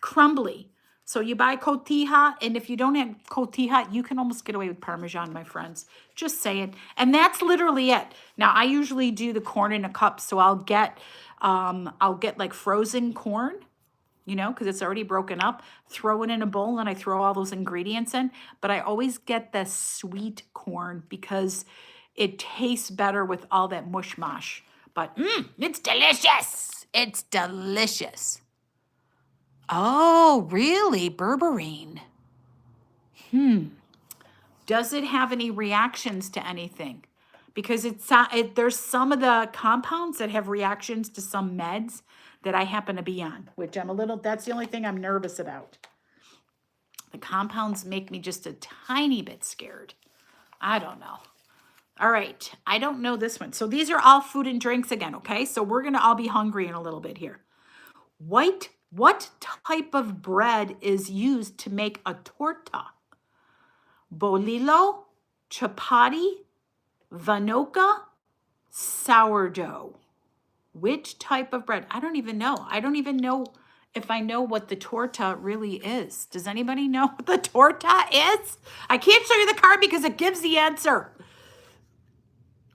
crumbly. So you buy cotija, and if you don't have cotija, you can almost get away with Parmesan, my friends. Just saying. And that's literally it. Now, I usually do the corn in a cup, so I'll get like frozen corn, you know, because it's already broken up, throw it in a bowl, and I throw all those ingredients in. But I always get the sweet corn because it tastes better with all that mush mash. But it's delicious. It's delicious. Oh, really? Berberine. Does it have any reactions to anything? Because there's some of the compounds that have reactions to some meds that I happen to be on, which that's the only thing I'm nervous about. The compounds make me just a tiny bit scared. I don't know. All right. I don't know this one. So these are all food and drinks again, okay? So we're going to all be hungry in a little bit here. What type of bread is used to make a torta? Bolillo, chapati, vanoka, sourdough. Which type of bread? I don't even know. I don't even know if I know what the torta really is. Does anybody know what the torta is? I can't show you the card because it gives the answer.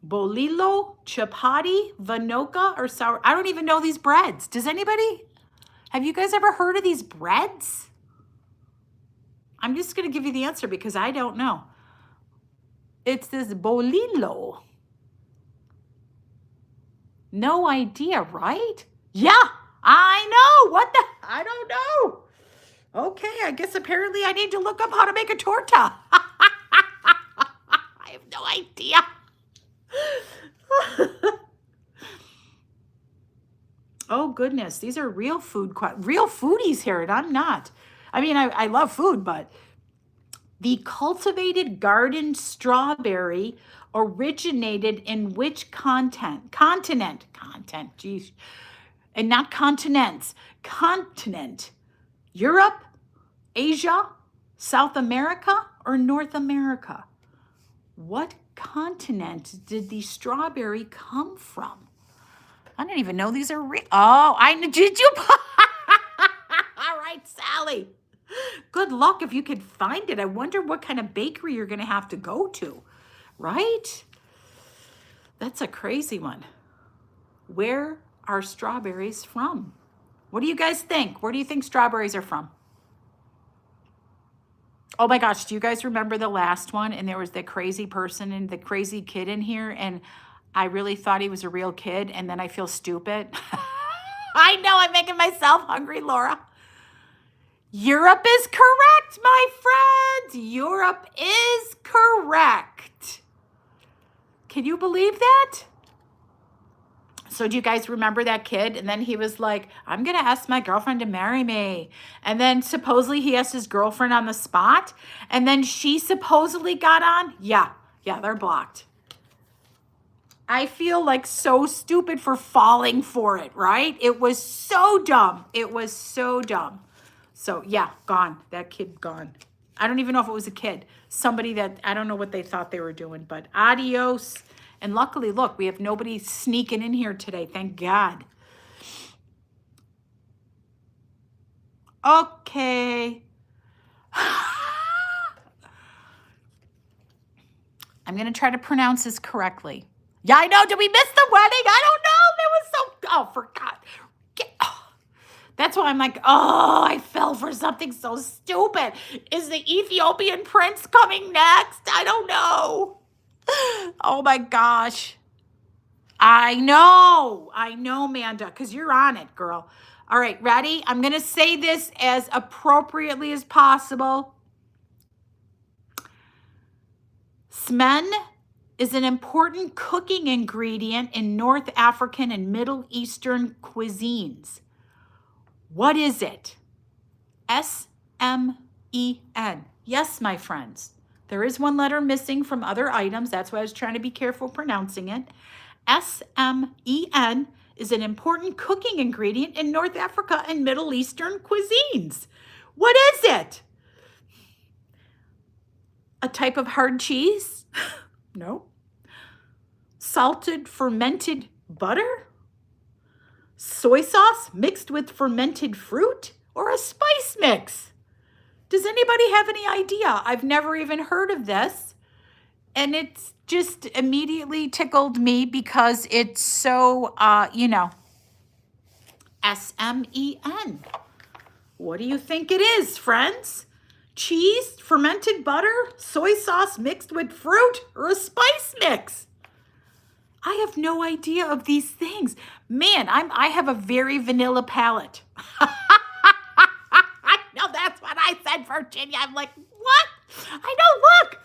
Bolillo, chapati, vanoka, or sour. I don't even know these breads. Does anybody? Have you guys ever heard of these breads? I'm just going to give you the answer because I don't know. It's this bolillo. No idea, right? Yeah, I know. What the? I don't know. Okay, I guess apparently I need to look up how to make a torta. I have no idea. Oh goodness, these are real foodies here, and I'm not. I mean, I love food, but the cultivated garden strawberry originated in which continent, geez, and not continents, continent, Europe, Asia, South America, or North America? What continent did the strawberry come from? I didn't even know these are real. Oh, did you? All right, Sally. Good luck if you can find it. I wonder what kind of bakery you're going to have to go to, right? That's a crazy one. Where are strawberries from? What do you guys think? Where do you think strawberries are from? Oh my gosh, do you guys remember the last one? And there was the crazy person and the crazy kid in here, and I really thought he was a real kid, and then I feel stupid. I know, I'm making myself hungry, Laura. Europe is correct, my friends. Europe is correct. Can you believe that? So do you guys remember that kid? And then he was like, I'm going to ask my girlfriend to marry me. And then supposedly he asked his girlfriend on the spot. And then she supposedly got on. Yeah, they're blocked. I feel like so stupid for falling for it, right? It was so dumb. It was so dumb. So yeah, gone. That kid gone. I don't even know if it was a kid. Somebody that, I don't know what they thought they were doing, but adios. And luckily, look, we have nobody sneaking in here today. Thank God. Okay. I'm going to try to pronounce this correctly. Yeah, I know. Did we miss the wedding? I don't know. It was so, oh, forgot. That's why I'm like, oh, I fell for something so stupid. Is the Ethiopian prince coming next? I don't know. Oh my gosh. I know, Amanda, because you're on it, girl. All right, ready? I'm going to say this as appropriately as possible. Smen is an important cooking ingredient in North African and Middle Eastern cuisines. What is it? S-M-E-N. Yes, my friends. There is one letter missing from other items. That's why I was trying to be careful pronouncing it. S-M-E-N is an important cooking ingredient in North Africa and Middle Eastern cuisines. What is it? A type of hard cheese? No. Salted fermented butter? Soy sauce mixed with fermented fruit? Or a spice mix? Does anybody have any idea? I've never even heard of this. And it's just immediately tickled me because it's so, S-M-E-N. What do you think it is, friends? Cheese, fermented butter, soy sauce mixed with fruit, or a spice mix? I have no idea of these things. Man, I have a very vanilla palate. No, that's what I said, Virginia. I'm like, what? I know, look.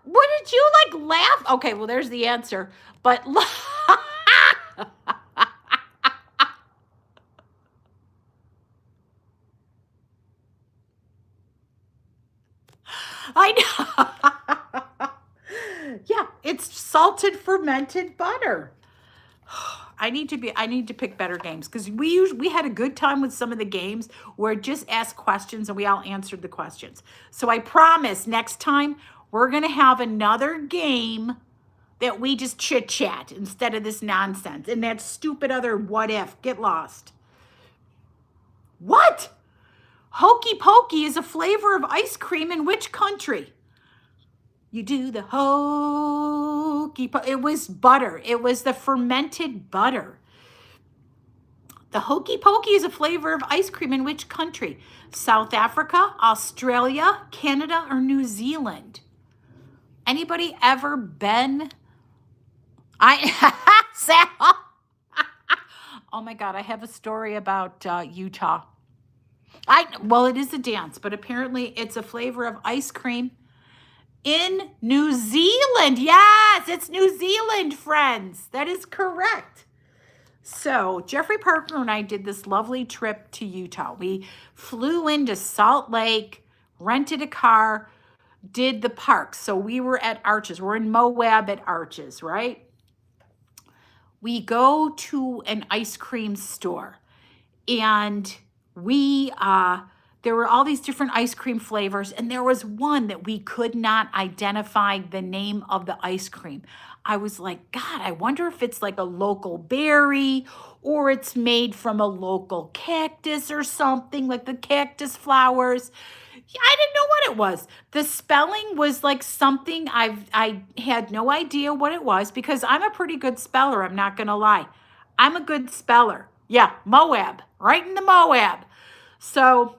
What did you laugh? Okay, well, there's the answer. But look. I know. Yeah, it's salted fermented butter. I need to pick better games because we had a good time with some of the games where it just asked questions and we all answered the questions. So I promise next time we're going to have another game that we just chit chat instead of this nonsense and that stupid other what if. Get lost. What? Hokey Pokey is a flavor of ice cream in which country? You do the hokey. It was butter. It was the fermented butter. The hokey pokey is a flavor of ice cream in which country? South Africa, Australia, Canada, or New Zealand? Anybody ever been? Sam. Oh my God, I have a story about Utah. Well, it is a dance, but apparently it's a flavor of ice cream in New Zealand. Yes, it's New Zealand, friends. That is correct. So Jeffrey Parker and I did this lovely trip to Utah. We flew into Salt Lake, rented a car, did the park. So we were at Arches. We're in Moab at Arches, right? We go to an ice cream store and there were all these different ice cream flavors, and there was one that we could not identify the name of the ice cream. I was like, God, I wonder if it's like a local berry or it's made from a local cactus or something, like the cactus flowers. I didn't know what it was. The spelling was like something I had no idea what it was because I'm a pretty good speller, I'm not gonna lie. I'm a good speller. Yeah, Moab, right in the Moab. So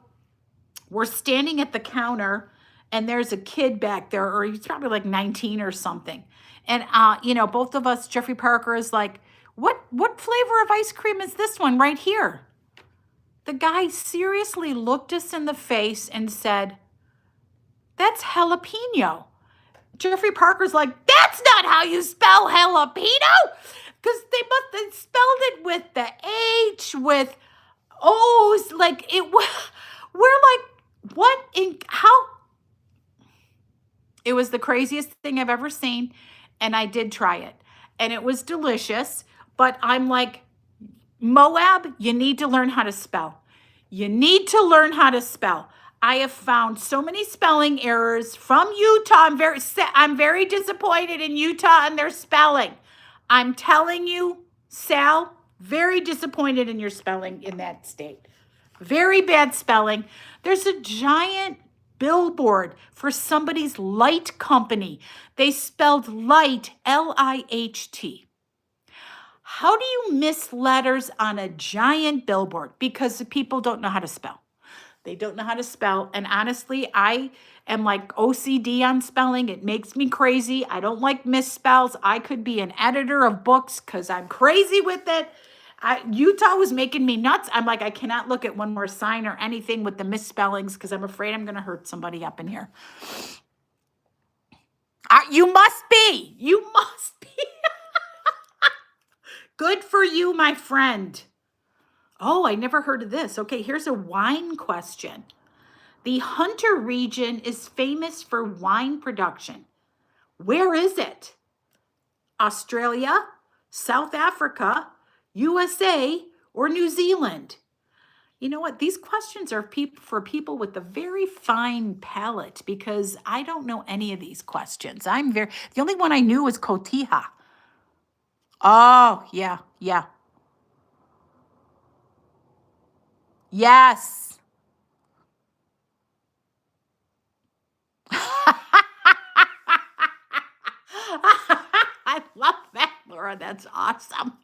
we're standing at the counter and there's a kid back there, or he's probably like 19 or something. And both of us, Jeffrey Parker is like, what flavor of ice cream is this one right here? The guy seriously looked us in the face and said, that's jalapeno. Jeffrey Parker's like, that's not how you spell jalapeno. Because they must have spelled it with the H, with O's. Like, we're like, what in, how? It was the craziest thing I've ever seen. And I did try it. And it was delicious. But I'm like, Moab, you need to learn how to spell. You need to learn how to spell. I have found so many spelling errors from Utah. I'm very disappointed in Utah and their spelling. I'm telling you, Sal, very disappointed in your spelling in that state. Very bad spelling. There's a giant billboard for somebody's light company. They spelled light, L-I-H-T. How do you miss letters on a giant billboard? Because the people don't know how to spell. They don't know how to spell. And honestly, I am like OCD on spelling. It makes me crazy. I don't like misspells. I could be an editor of books because I'm crazy with it. Utah was making me nuts. I'm like, I cannot look at one more sign or anything with the misspellings because I'm afraid I'm going to hurt somebody up in here. You must be. You must be. Good for you, my friend. Oh, I never heard of this. Okay, here's a wine question. The Hunter region is famous for wine production. Where is it? Australia, South Africa, USA, or New Zealand? You know what? These questions are for people with a very fine palate because I don't know any of these questions. The only one I knew was Cotija. Oh, yeah. Yes. I love that, Laura. That's awesome.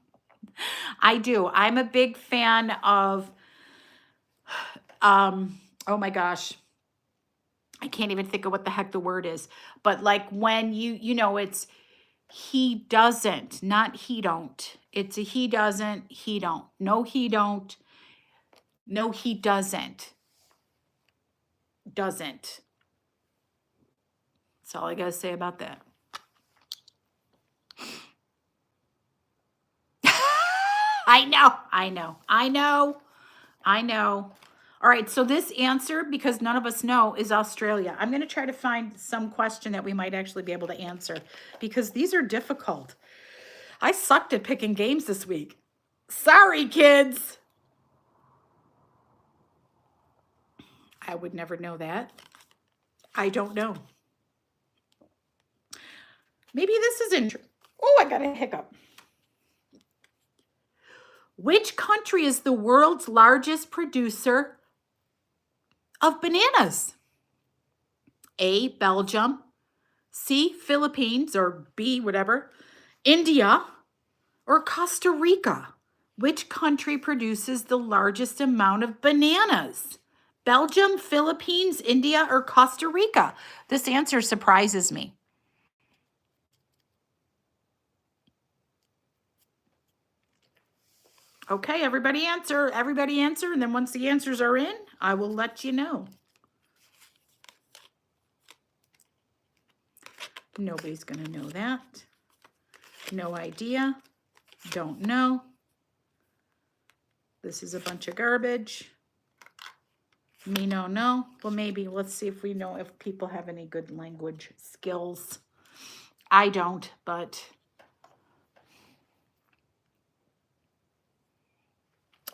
I do. I'm a big fan of, oh my gosh. I can't even think of what the heck the word is. But like when it's he doesn't, not he don't. It's a he doesn't, he don't. No, he don't. No, he doesn't. Doesn't. That's all I got to say about that. I know. All right, so this answer, because none of us know, is Australia. I'm going to try to find some question that we might actually be able to answer because these are difficult. I sucked at picking games this week. Sorry, kids. I would never know that. I don't know. Maybe this is interesting. Oh, I got a hiccup. Which country is the world's largest producer of bananas? A, Belgium, C, Philippines, or B, whatever, India, or Costa Rica? Which country produces the largest amount of bananas? Belgium, Philippines, India, or Costa Rica? This answer surprises me. Okay, everybody answer, and then once the answers are in, I will let you know. Nobody's going to know that. No idea. Don't know. This is a bunch of garbage. Me no. Well, maybe. Let's see if we know if people have any good language skills. I don't, but...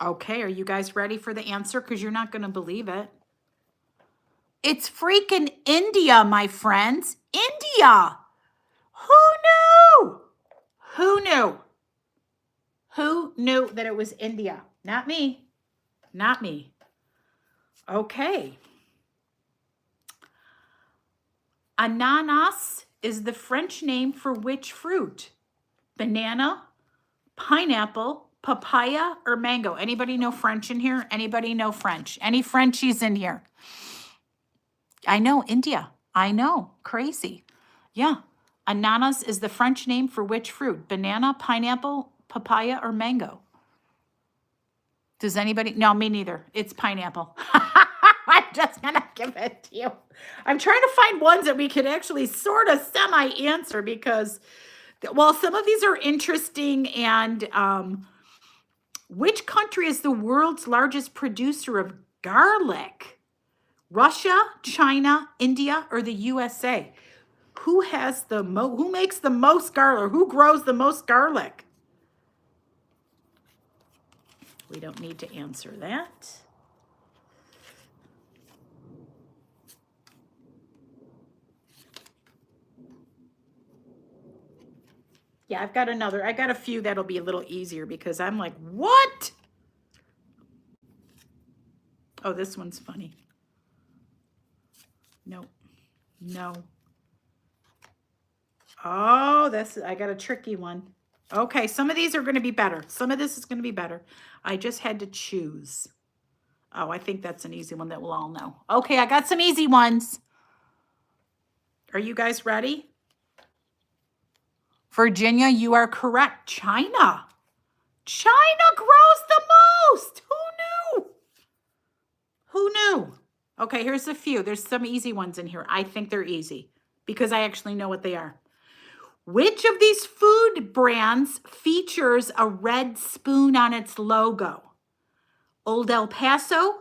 Okay, are you guys ready for the answer? Because you're not going to believe it. It's freaking India, my friends. India! Who knew? Who knew? Who knew that it was India? Not me. Not me. Okay. Ananas is the French name for which fruit? Banana, pineapple, papaya, or mango? Anybody know French in here? Anybody know French? Any Frenchies in here? I know, India. I know. Crazy. Yeah. Ananas is the French name for which fruit? Banana, pineapple, papaya, or mango? Does anybody? No, me neither. It's pineapple. I'm just going to give it to you. I'm trying to find ones that we could actually sort of semi-answer because, well, some of these are interesting. And which country is the world's largest producer of garlic? Russia, China, India, or the USA? Who has the who makes the most garlic? Who grows the most garlic? We don't need to answer that. Yeah, I've got another. I got a few that'll be a little easier because I'm like, what? Oh, this one's funny. No. No. Oh, I got a tricky one. Okay, some of these are going to be better. Some of this is going to be better. I just had to choose. Oh, I think that's an easy one that we'll all know. Okay, I got some easy ones. Are you guys ready? Virginia, you are correct. China. China grows the most. Who knew? Who knew? Okay, here's a few. There's some easy ones in here. I think they're easy because I actually know what they are. Which of these food brands features a red spoon on its logo? Old El Paso,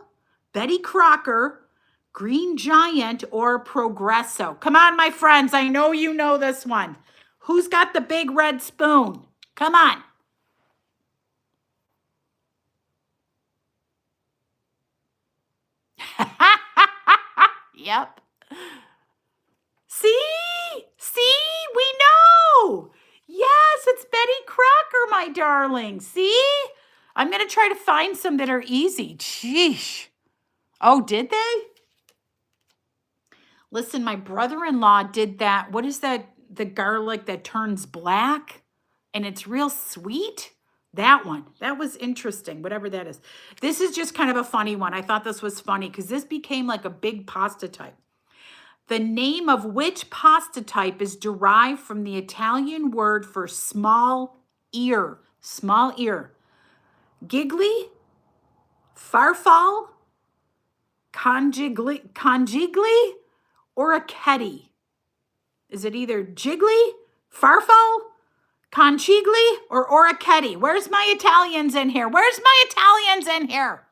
Betty Crocker, Green Giant, or Progresso? Come on, my friends. I know you know this one. Who's got the big red spoon? Come on. Yep. See, we know. Yes, it's Betty Crocker, my darling. See? I'm going to try to find some that are easy. Sheesh. Oh, did they? Listen, my brother-in-law did that. What is that? The garlic that turns black and it's real sweet? That one. That was interesting, whatever that is. This is just kind of a funny one. I thought this was funny because this became like a big pasta type. The name of which pasta type is derived from the Italian word for small ear? Small ear. Gigli, farfalle, conjigli, or orecchiette? Is it either jiggly, farfalle, conchigli, or orecchiette? Where's my Italians in here? Where's my Italians in here?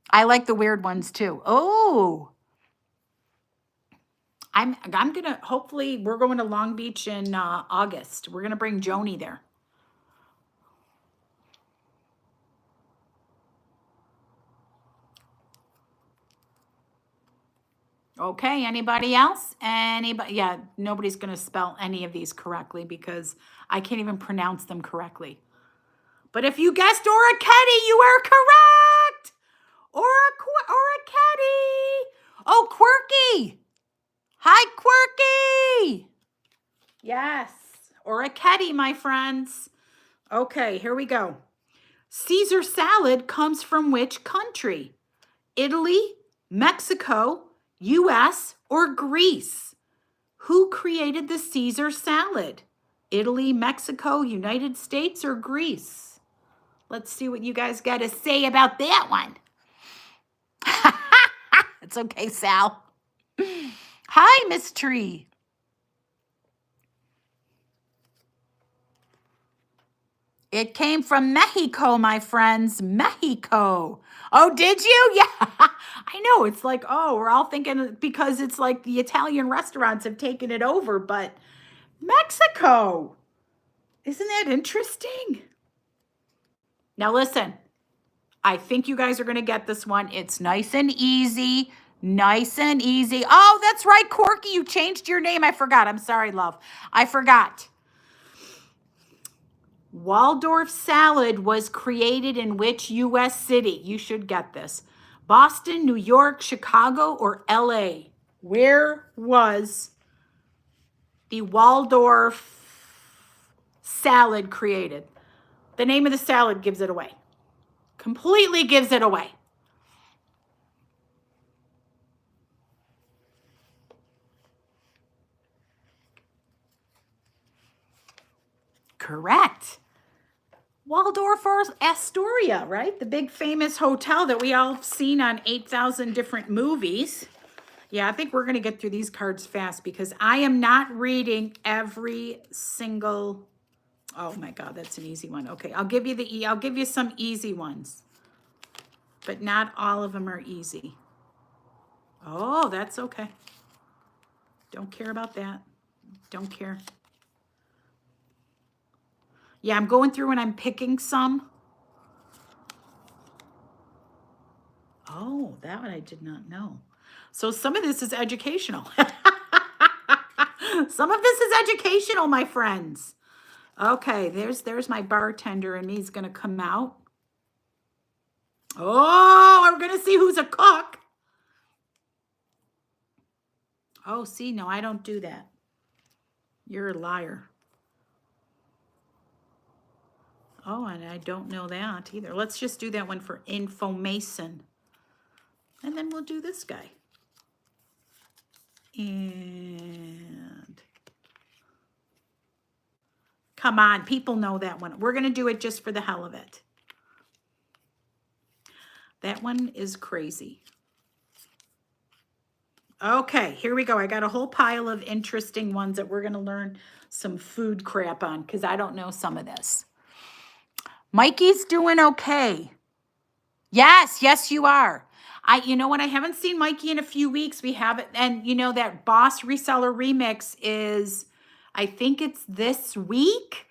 I like the weird ones too. Oh, I'm gonna, hopefully we're going to Long Beach in August. We're gonna bring Joni there. Okay, anybody else? Anybody? Yeah, nobody's gonna spell any of these correctly because I can't even pronounce them correctly. But if you guessed orecchiette, you are correct. Orecchiette. Oh, Quirky. Hi, Quirky. Yes, orecchiette, my friends. Okay, here we go. Caesar salad comes from which country? Italy, Mexico, US, or Greece? Who created the Caesar salad? Italy, Mexico, United States, or Greece? Let's see what you guys got to say about that one. It's okay, Sal. Hi, Miss Tree. It came from Mexico, my friends. Mexico. Oh, did you? Yeah, I know. It's like, oh, we're all thinking because it's like the Italian restaurants have taken it over, but Mexico. Isn't that interesting? Now, listen, I think you guys are going to get this one. It's nice and easy. Nice and easy. Oh, that's right, Corky. You changed your name. I forgot. I'm sorry, love. I forgot. Waldorf salad was created in which U.S. city? You should get this. Boston, New York, Chicago, or L.A.? Where was the Waldorf salad created? The name of the salad gives it away. Completely gives it away. Correct. Waldorf Astoria, right? The big famous hotel that we all have seen on 8,000 different movies. Yeah, I think we're going to get through these cards fast because I am not reading every single. Oh my God, that's an easy one. Okay, I'll give you some easy ones, but not all of them are easy. Oh, that's okay. Don't care about that. Don't care. Yeah, I'm going through and I'm picking some. Oh, that one I did not know. So some of this is educational. Some of this is educational, my friends. Okay, there's my bartender and he's gonna come out. Oh, we're gonna see who's a cook. Oh, see, no, I don't do that. You're a liar. Oh, and I don't know that either. Let's just do that one for information. And then we'll do this guy. And come on, people know that one. We're going to do it just for the hell of it. That one is crazy. Okay, here we go. I got a whole pile of interesting ones that we're going to learn some food crap on because I don't know some of this. Mikey's doing okay. Yes, you are. You know what? I haven't seen Mikey in a few weeks. We haven't, and you know that Boss Reseller Remix is, I think it's this week.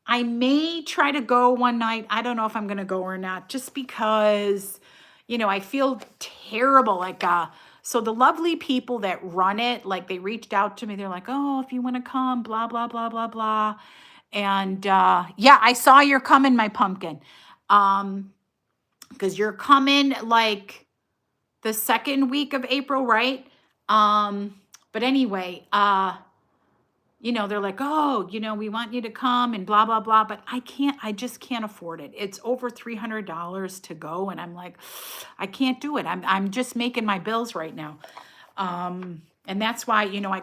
I may try to go one night. I don't know if I'm going to go or not, just because, you know, I feel terrible. Like, so the lovely people that run it, like they reached out to me. They're like, oh, if you want to come, blah, blah, blah, blah, blah. And yeah, I saw you're coming, my pumpkin. Because you're coming like the second week of April, right? But anyway, you know, they're like, oh, you know, we want you to come and blah, blah, blah. But I just can't afford it. It's over $300 to go. And I'm like, I can't do it. I'm just making my bills right now. And that's why, you know, I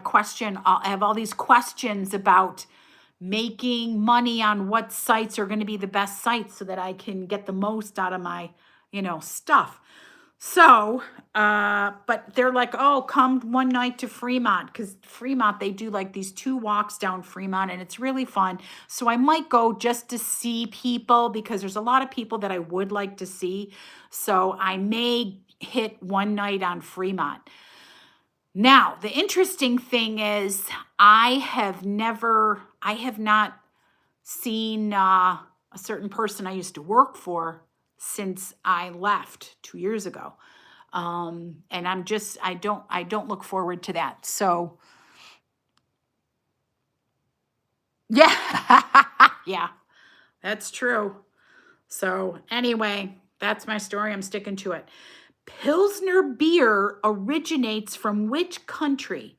have all these questions about making money on what sites are going to be the best sites so that I can get the most out of my, you know, stuff. So, but they're like, oh, come one night to Fremont, because Fremont, they do like these 2 walks down Fremont and it's really fun. So I might go just to see people because there's a lot of people that I would like to see. So I may hit one night on Fremont. Now, the interesting thing is I have not seen a certain person I used to work for since I left 2 years ago. And I don't look forward to that. So yeah, yeah, that's true. So anyway, that's my story. I'm sticking to it. Pilsner beer originates from which country?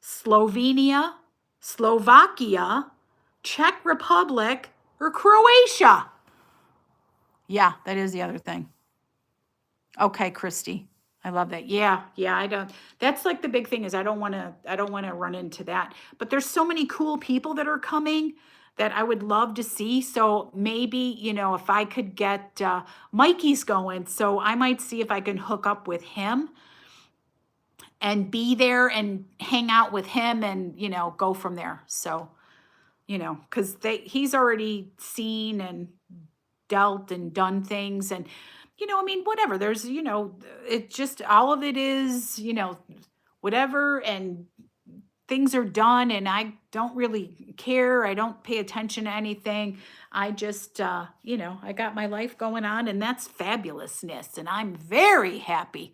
Slovenia, Slovakia, Czech Republic, or Croatia? Yeah, that is the other thing. Okay, Christy. I love that. Yeah, I don't. That's like the big thing is I don't want to run into that. But there's so many cool people that are coming that I would love to see. So maybe, you know, if I could get Mikey's going, so I might see if I can hook up with him and be there and hang out with him and, you know, go from there. So, you know, because he's already seen and dealt and done things. And, you know, I mean, whatever. There's, you know, it just, all of it is, you know, whatever. And things are done and I don't really care. I don't pay attention to anything. I just, you know, I got my life going on and that's fabulousness. And I'm very happy.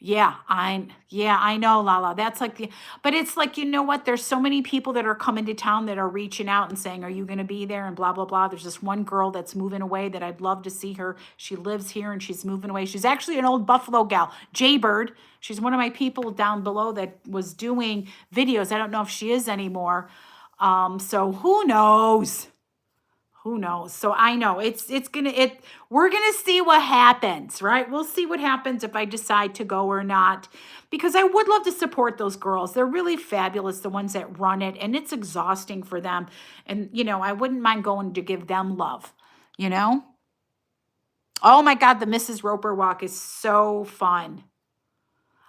I know, Lala. That's like but it's like, you know what? There's so many people that are coming to town that are reaching out and saying, "Are you going to be there?" and blah blah blah. There's this one girl that's moving away that I'd love to see her. She lives here and she's moving away. She's actually an old Buffalo gal, Jaybird. She's one of my people down below that was doing videos. I don't know if she is anymore. So who knows? Who knows? So I know we're gonna see what happens, right? We'll see what happens if I decide to go or not, because I would love to support those girls. They're really fabulous, the ones that run it, and it's exhausting for them. And I wouldn't mind going to give them love, you know? Oh my God, the Mrs. Roper walk is so fun.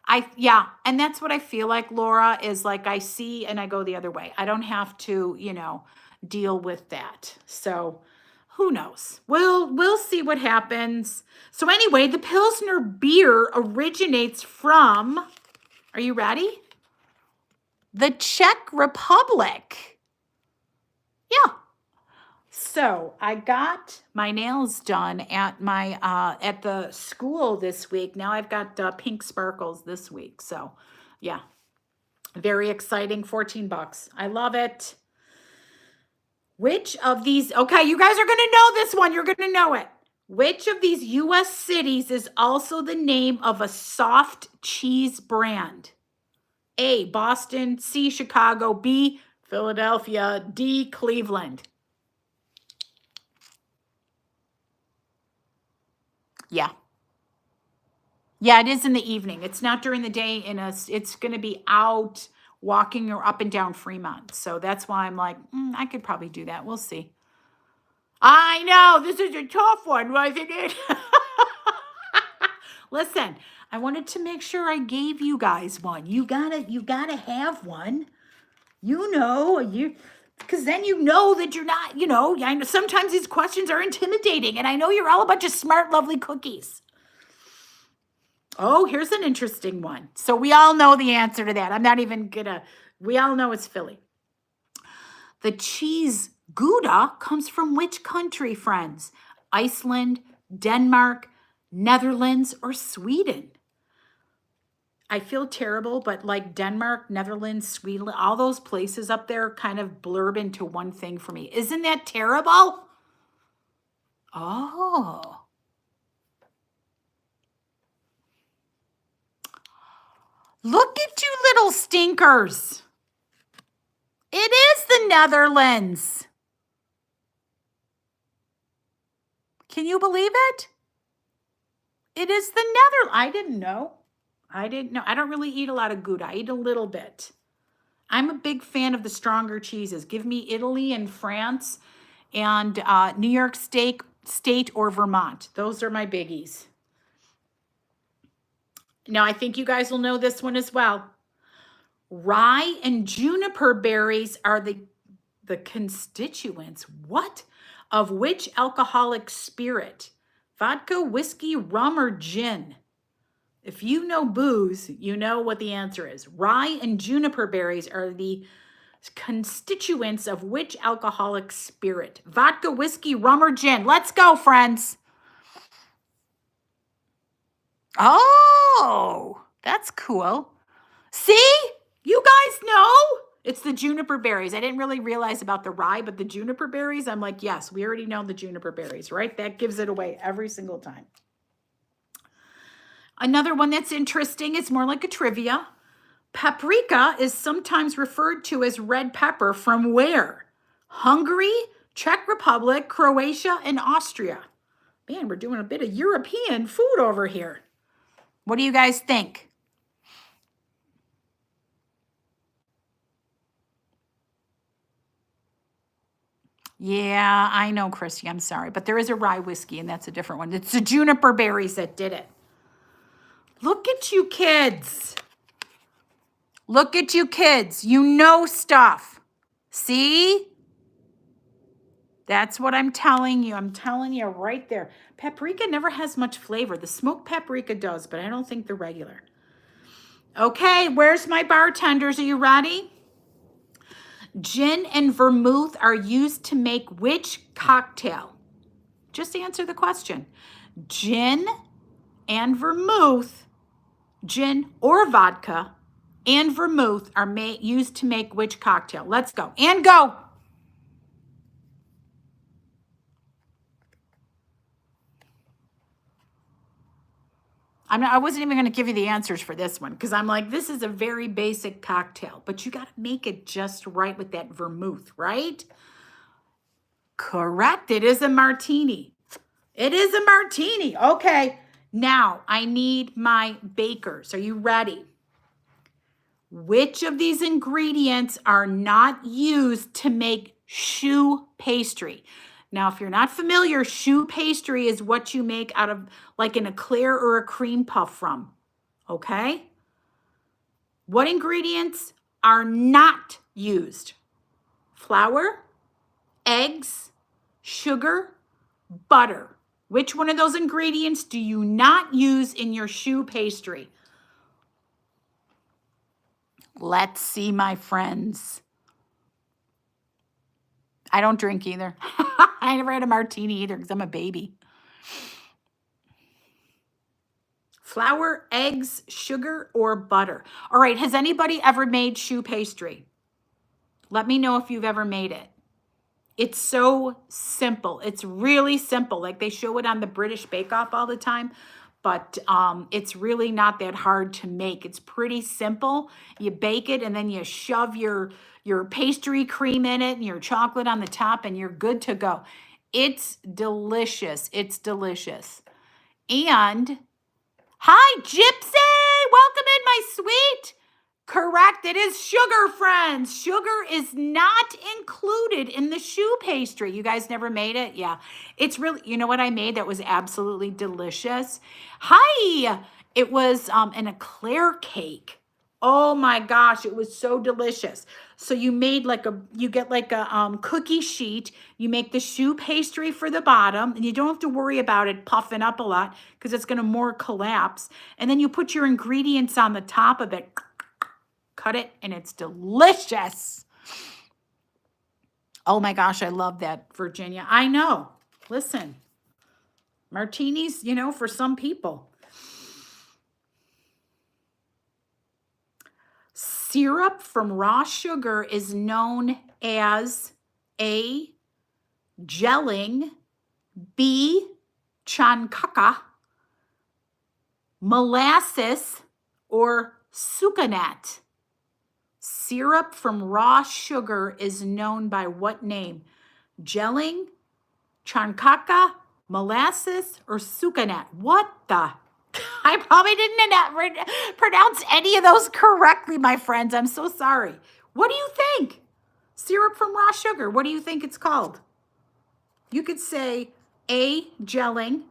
And that's what I feel like, Laura, is like I see and I go the other way. I don't have to, deal with that. So who knows? We'll see what happens. So anyway, the Pilsner beer originates from, are you ready? The Czech Republic. Yeah. So I got my nails done at my at the school this week. Now I've got pink sparkles this week. So yeah, very exciting. $14. I love it. Which of these, okay, you guys are going to know this one. You're going to know it. Which of these U.S. cities is also the name of a soft cheese brand? A, Boston, C, Chicago, B, Philadelphia, D, Cleveland. Yeah. Yeah, it is in the evening. It's not during the day. It's going to be out walking or up and down Fremont. So that's why I'm like, I could probably do that. We'll see. I know this is a tough one, wasn't it? Listen, I wanted to make sure I gave you guys one. You gotta have one. Because then you know that you're not, I know sometimes these questions are intimidating, and I know you're all a bunch of smart, lovely cookies. Oh, here's an interesting one. So we all know the answer to that. I'm not even we all know it's Philly. The cheese Gouda comes from which country, friends? Iceland, Denmark, Netherlands, or Sweden? I feel terrible, but like Denmark, Netherlands, Sweden, all those places up there kind of blurb into one thing for me. Isn't that terrible? Oh. Look at you little stinkers. It is the Netherlands. Can you believe it? It is the Netherlands. I didn't know. I don't really eat a lot of Gouda. I eat a little bit. I'm a big fan of the stronger cheeses. Give me Italy and France and New York State or Vermont. Those are my biggies. Now, I think you guys will know this one as well. Rye and juniper berries are the constituents, of which alcoholic spirit? Vodka, whiskey, rum, or gin? If you know booze, you know what the answer is. Rye and juniper berries are the constituents of which alcoholic spirit? Vodka, whiskey, rum, or gin? Let's go, friends. Oh, that's cool. See? You guys know? It's the juniper berries. I didn't really realize about the rye, but the juniper berries, I'm like, yes, we already know the juniper berries, right? That gives it away every single time. Another one that's interesting, it's more like a trivia. Paprika is sometimes referred to as red pepper from where? Hungary, Czech Republic, Croatia, and Austria. Man, we're doing a bit of European food over here. What do you guys think? Yeah, I know, Christy. I'm sorry. But there is a rye whiskey, and that's a different one. It's the juniper berries that did it. Look at you kids. Look at you kids. You know stuff. See? That's what I'm telling you. I'm telling you right there. Paprika never has much flavor. The smoked paprika does, but I don't think the regular. Okay, where's my bartenders? Are you ready? Gin and vermouth are used to make which cocktail? Just answer the question. Gin and vermouth gin, or vodka and vermouth are used to make which cocktail? Let's go. And go. I wasn't even going to give you the answers for this one because I'm like, this is a very basic cocktail, but you got to make it just right with that vermouth, right? Correct. It is a martini. It is a martini. Okay. Now I need my bakers. Are you ready? Which of these ingredients are not used to make choux pastry? Now, if you're not familiar, choux pastry is what you make out of like an eclair or a cream puff from. Okay? What ingredients are not used? Flour, eggs, sugar, butter. Which one of those ingredients do you not use in your choux pastry? Let's see, my friends. I don't drink either. I never had a martini either because I'm a baby. Flour, eggs, sugar, or butter. All right, has anybody ever made choux pastry? Let me know if you've ever made it. It's so simple. It's really simple. Like they show it on the British Bake Off all the time, but it's really not that hard to make. It's pretty simple. You bake it and then you shove your pastry cream in it and your chocolate on the top and you're good to go. It's delicious. It's delicious. And hi, Gypsy. Welcome in, my sweet. Correct. It is sugar, friends. Sugar is not included in the choux pastry. You guys never made it? Yeah. It's really, you know what I made that was absolutely delicious? Hi. It was an eclair cake. Oh my gosh, it was so delicious. So you made you get like a cookie sheet. You make the choux pastry for the bottom, and you don't have to worry about it puffing up a lot because it's going to more collapse. And then you put your ingredients on the top of it. Cut it, and it's delicious. Oh my gosh, I love that, Virginia. I know. Listen, martinis, for some people. Syrup from raw sugar is known as A, gelling, B, chankaka, molasses, or sucanat. Syrup from raw sugar is known by what name? Gelling, chankaka, molasses, or sucanat? What the? I probably didn't pronounce any of those correctly, my friends. I'm so sorry. What do you think? Syrup from raw sugar. What do you think it's called? You could say A, gelling,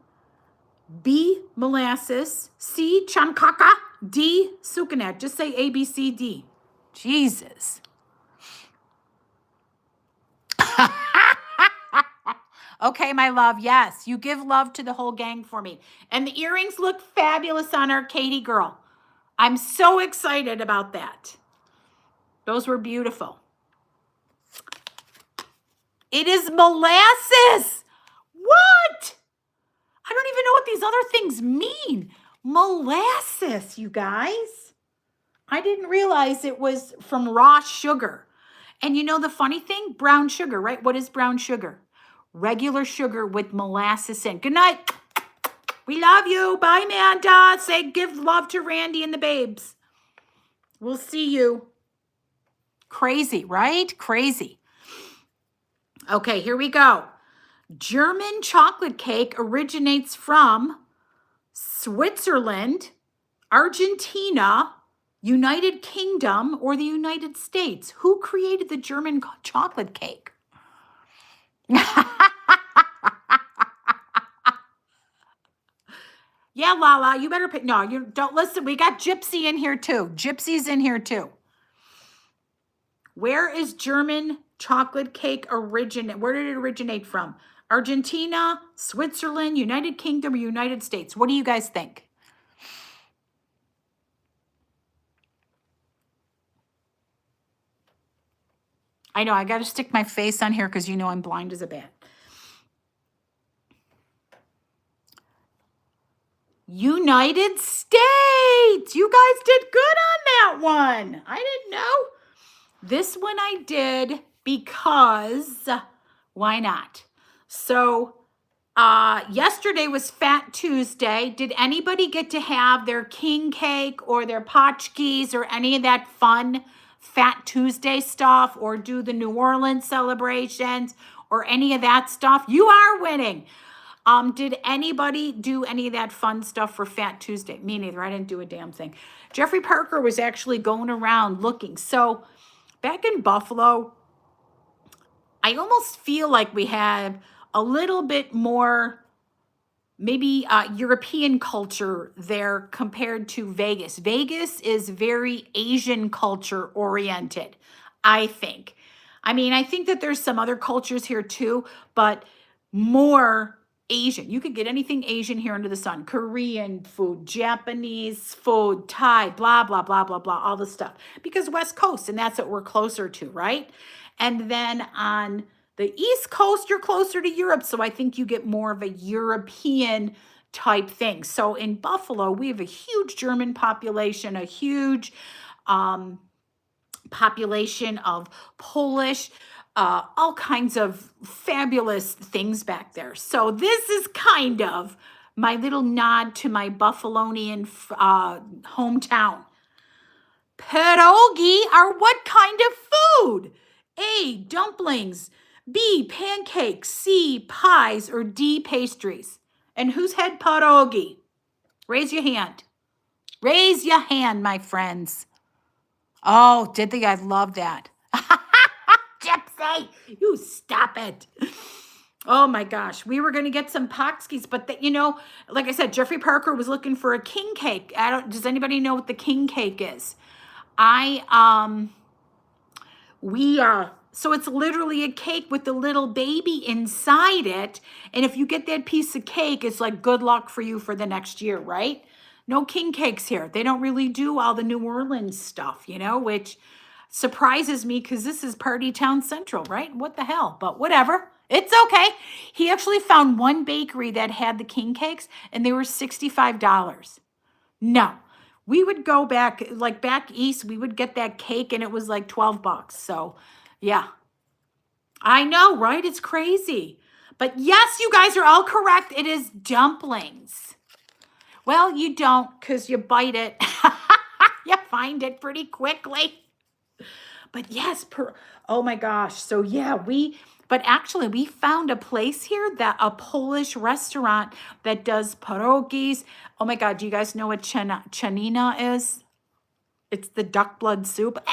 B, molasses, C, chankaka, D, sucanat. Just say A, B, C, D. Jesus. Okay, my love. Yes, you give love to the whole gang for me. And the earrings look fabulous on our Katie girl. I'm so excited about that. Those were beautiful. It is molasses. What? I don't even know what these other things mean. Molasses, you guys. I didn't realize it was from raw sugar. And you know the funny thing? Brown sugar, right? What is brown sugar? Regular sugar with molasses in. Good night. We love you. Bye, Manda. Say give love to Randy and the babes. We'll see you. Crazy, right? Crazy. Okay, here we go. German chocolate cake originates from Switzerland, Argentina, United Kingdom, or the United States. Who created the German chocolate cake? Yeah, Lala, you better pick. No, you don't listen. We got Gypsy in here too. Gypsy's in here too. Where is German chocolate cake originate? Where did it originate from? Argentina, Switzerland, United Kingdom, or United States? What do you guys think? I know, I got to stick my face on here because you know I'm blind as a bat. United States. You guys did good on that one. I didn't know. This one I did because why not? So yesterday was Fat Tuesday. Did anybody get to have their king cake or their potchkis or any of that fun Fat Tuesday stuff, or do the New Orleans celebrations or any of that stuff? You are winning. Did anybody do any of that fun stuff for Fat Tuesday? Me neither. I didn't do a damn thing. Jeffrey Parker was actually going around looking. So back in Buffalo, I almost feel like we have a little bit more maybe European culture there compared to Vegas. Vegas is very Asian culture oriented, I think. I mean, I think that there's some other cultures here too, but more Asian. You could get anything Asian here under the sun. Korean food, Japanese food, Thai, blah, blah, blah, blah, blah, all the stuff. Because West Coast, and that's what we're closer to, right? And then on the East Coast, you're closer to Europe. So I think you get more of a European type thing. So in Buffalo, we have a huge German population, a huge population of Polish, all kinds of fabulous things back there. So this is kind of my little nod to my Buffalonian hometown. Pierogi are what kind of food? A, dumplings. B, pancakes. C, pies. Or D, pastries. And who's had pierogi? Raise your hand. Raise your hand, my friends. Oh, did they? I love that. Gypsy, you stop it. Oh my gosh, we were going to get some potskis, but like I said, Jeffrey Parker was looking for a king cake. Does anybody know what the king cake is? So it's literally a cake with the little baby inside it. And if you get that piece of cake, it's like good luck for you for the next year, right? No king cakes here. They don't really do all the New Orleans stuff, which surprises me because this is Party Town Central, right? What the hell? But whatever. It's okay. He actually found one bakery that had the king cakes and they were $65. No. We would go back east, we would get that cake and it was like $12. So yeah, I know, right? It's crazy. But yes, you guys are all correct. It is dumplings. Well, you don't because you bite it. You find it pretty quickly. But yes, oh my gosh. So yeah, but actually we found a place here, a Polish restaurant that does pierogis. Oh my God, do you guys know what chanina is? It's the duck blood soup.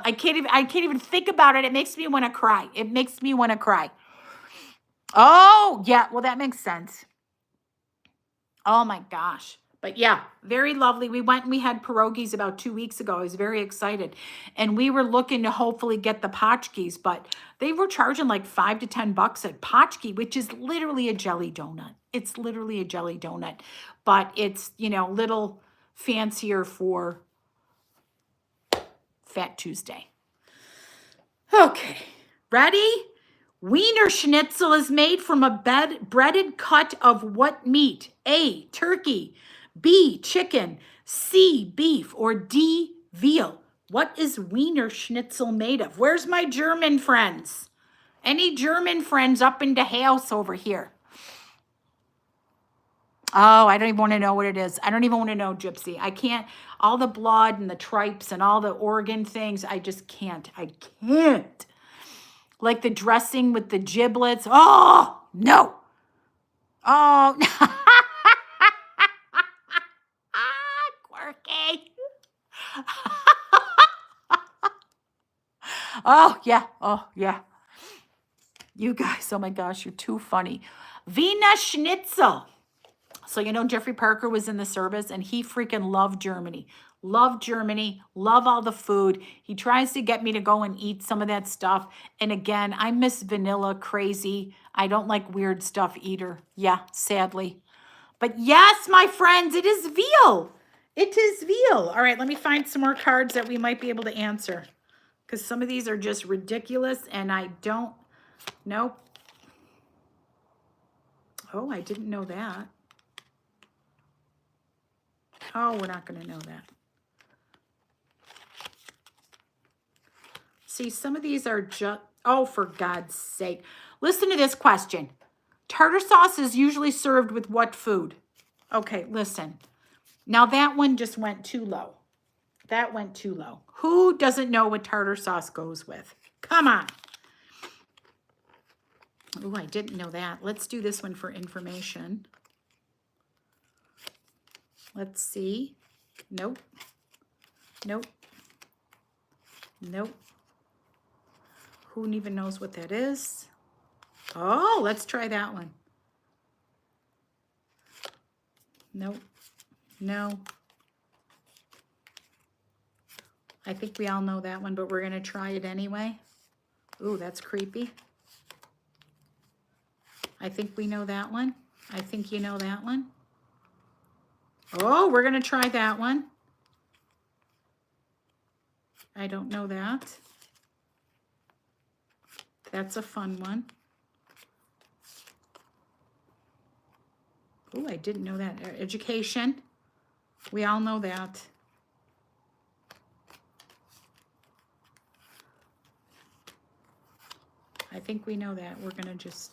I can't even think about it. It makes me want to cry. Oh, yeah. Well, that makes sense. Oh my gosh. But yeah, very lovely. We went and we had pierogies about 2 weeks ago. I was very excited. And we were looking to hopefully get the potchkis, but they were charging like $5 to $10 at potchki, which is literally a jelly donut. It's literally a jelly donut, but it's, little fancier for Fat Tuesday. Okay, ready? Wiener Schnitzel is made from a breaded cut of what meat? A, turkey. B, chicken. C, beef. Or D, veal. What is Wiener Schnitzel made of? Where's my German friends? Any German friends up in the house over here? Oh, I don't even want to know what it is. I don't even want to know, Gypsy. I can't. All the blood and the tripes and all the organ things, I just can't. I can't. Like the dressing with the giblets. Oh, no. Oh, quirky. Oh, yeah. Oh, yeah. You guys, oh my gosh, you're too funny. Wiener Schnitzel. So, Jeffrey Parker was in the service and he freaking loved Germany. Love Germany, love all the food. He tries to get me to go and eat some of that stuff. And again, I miss vanilla crazy. I don't like weird stuff either. Yeah, sadly. But yes, my friends, it is veal. It is veal. All right, let me find some more cards that we might be able to answer. Because some of these are just ridiculous and I don't, nope. Oh, I didn't know that. Oh, we're not going to know that. See, some of these are just, oh, for God's sake. Listen to this question. Tartar sauce is usually served with what food? Okay, listen. Now that one just went too low. That went too low. Who doesn't know what tartar sauce goes with? Come on. Oh, I didn't know that. Let's do this one for information. Let's see. Nope. Nope. Nope. Who even knows what that is? Oh, let's try that one. Nope. No. I think we all know that one, but we're going to try it anyway. Ooh, that's creepy. I think we know that one. I think you know that one. Oh, we're going to try that one. I don't know that. That's a fun one. Oh, I didn't know that. Education. We all know that. I think we know that. We're going to just...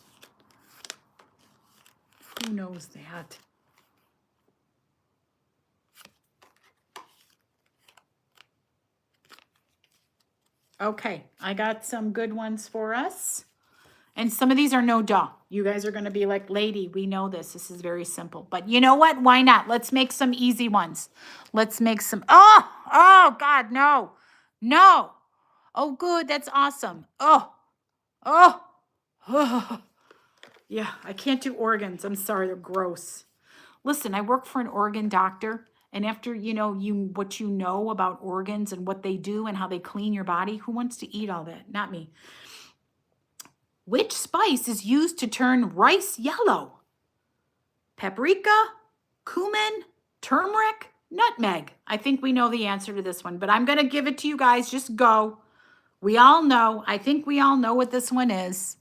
Who knows that? Okay, I got some good ones for us. And some of these are no duh. You guys are going to be like, lady, we know this. This is very simple. But you know what? Why not? Let's make some easy ones. Let's make some... Oh, God, no. No. Oh, good. That's awesome. Oh. Yeah, I can't do organs. I'm sorry. They're gross. Listen, I work for an organ doctor. And after, what you know about organs and what they do and how they clean your body, who wants to eat all that? Not me. Which spice is used to turn rice yellow? Paprika, cumin, turmeric, nutmeg. I think we know the answer to this one, but I'm going to give it to you guys. Just go. We all know. I think we all know what this one is.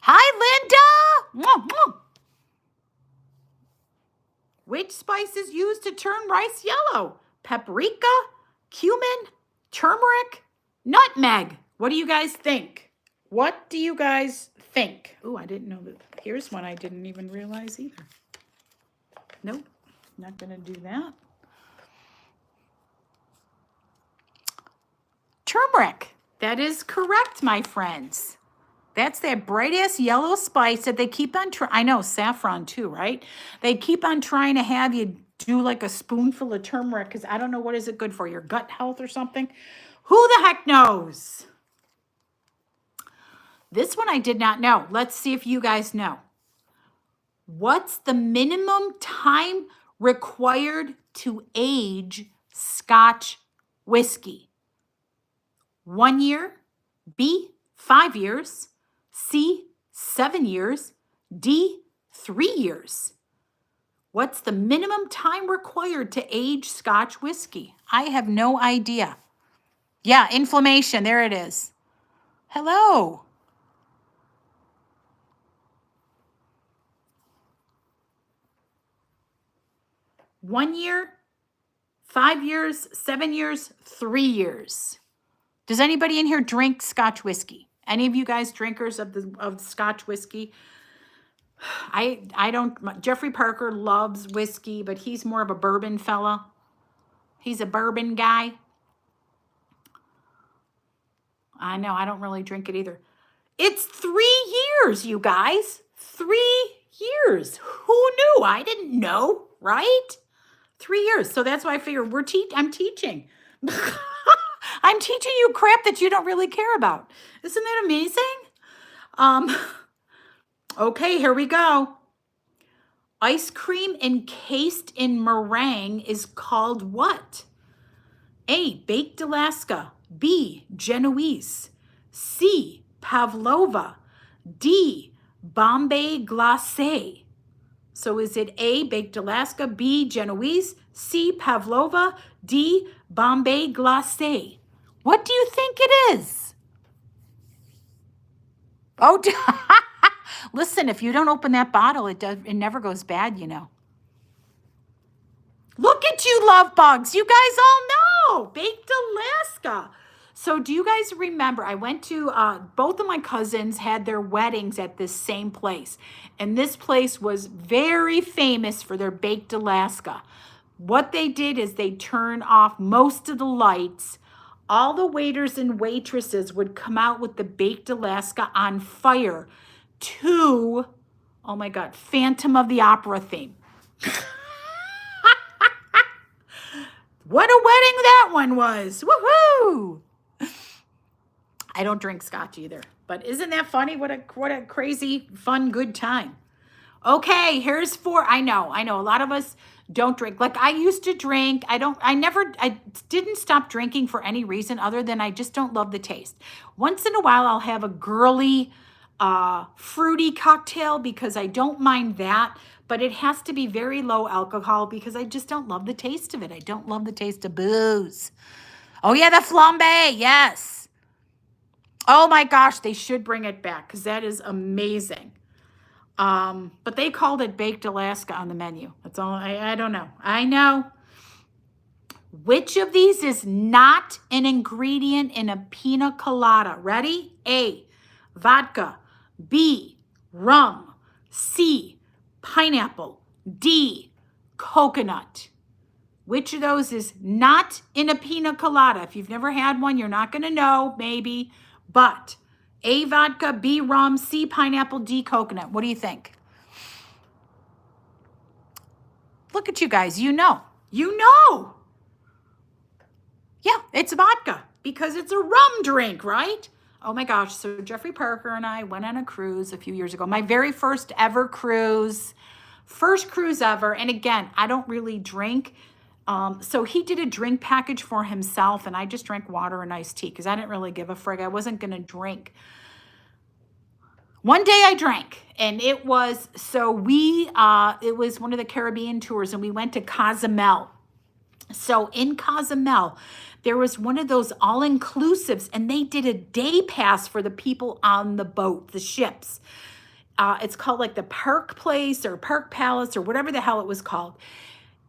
Hi, Linda. Mwah, mwah. Which spice is used to turn rice yellow? Paprika, cumin, turmeric, nutmeg. What do you guys think? What do you guys think? Oh, I didn't know that. Here's one I didn't even realize either. Nope, not going to do that. Turmeric. That is correct, my friends. That's that bright-ass yellow spice that they keep on trying. I know, saffron too, right? They keep on trying to have you do like a spoonful of turmeric because I don't know, what is it good for, your gut health or something? Who the heck knows? This one I did not know. Let's see if you guys know. What's the minimum time required to age Scotch whiskey? 1 year, B, 5 years, C, 7 years, D, 3 years. What's the minimum time required to age Scotch whiskey? I have no idea. Yeah, inflammation. There it is. Hello. $1 year, 5 years, 7 years, 3 years. Does anybody in here drink Scotch whiskey? Any of you guys drinkers of Scotch whiskey? I don't. Jeffrey Parker loves whiskey, but he's more of a bourbon fella. He's a bourbon guy. I know, I don't really drink it either. It's 3 years, you guys. 3 years. Who knew? I didn't know, right? 3 years. So that's why I figure I'm teaching. I'm teaching you crap that you don't really care about. Isn't that amazing? Okay, here we go. Ice cream encased in meringue is called what? A, baked Alaska. B, Genoese. C, pavlova. D, Bombay glacé. So is it A, baked Alaska, B, Genoese, C, pavlova, D, Bombay glacé? What do you think it is? Oh, Listen, if you don't open that bottle, it never goes bad, you know. Look at you, love bugs. You guys all know. Baked Alaska. So do you guys remember, I went to, both of my cousins had their weddings at this same place. And this place was very famous for their Baked Alaska. What they did is they turned off most of the lights. All the waiters and waitresses would come out with the Baked Alaska on fire to, oh my God, Phantom of the Opera theme. What a wedding that one was. Woohoo! I don't drink scotch either, but isn't that funny? What a crazy, fun, good time. Okay, here's 4. I know a lot of us don't drink. Like I used to drink. I didn't stop drinking for any reason other than I just don't love the taste. Once in a while, I'll have a girly, fruity cocktail because I don't mind that, but it has to be very low alcohol because I just don't love the taste of it. I don't love the taste of booze. Oh yeah, the flambe, yes. Oh my gosh, they should bring it back because that is amazing. But they called it Baked Alaska on the menu. That's all. I don't know. I know. Which of these is not an ingredient in a pina colada? Ready? A, vodka. B, rum. C, pineapple. D, coconut. Which of those is not in a pina colada? If you've never had one, you're not going to know, maybe. But A, vodka, B, rum, C, pineapple, D, coconut. What do you think? Look at you guys. You know. You know. Yeah, it's vodka because it's a rum drink, right? Oh my gosh. So Jeffrey Parker and I went on a cruise a few years ago. My very first ever cruise. First cruise ever. And again, I don't really drink. So he did a drink package for himself, and I just drank water and iced tea because I didn't really give a frig. I wasn't going to drink. One day I drank, and it was, it was one of the Caribbean tours, and we went to Cozumel. So in Cozumel, there was one of those all-inclusives, and they did a day pass for the people on the boat, the ships. It's called like the Park Place or Park Palace or whatever the hell it was called.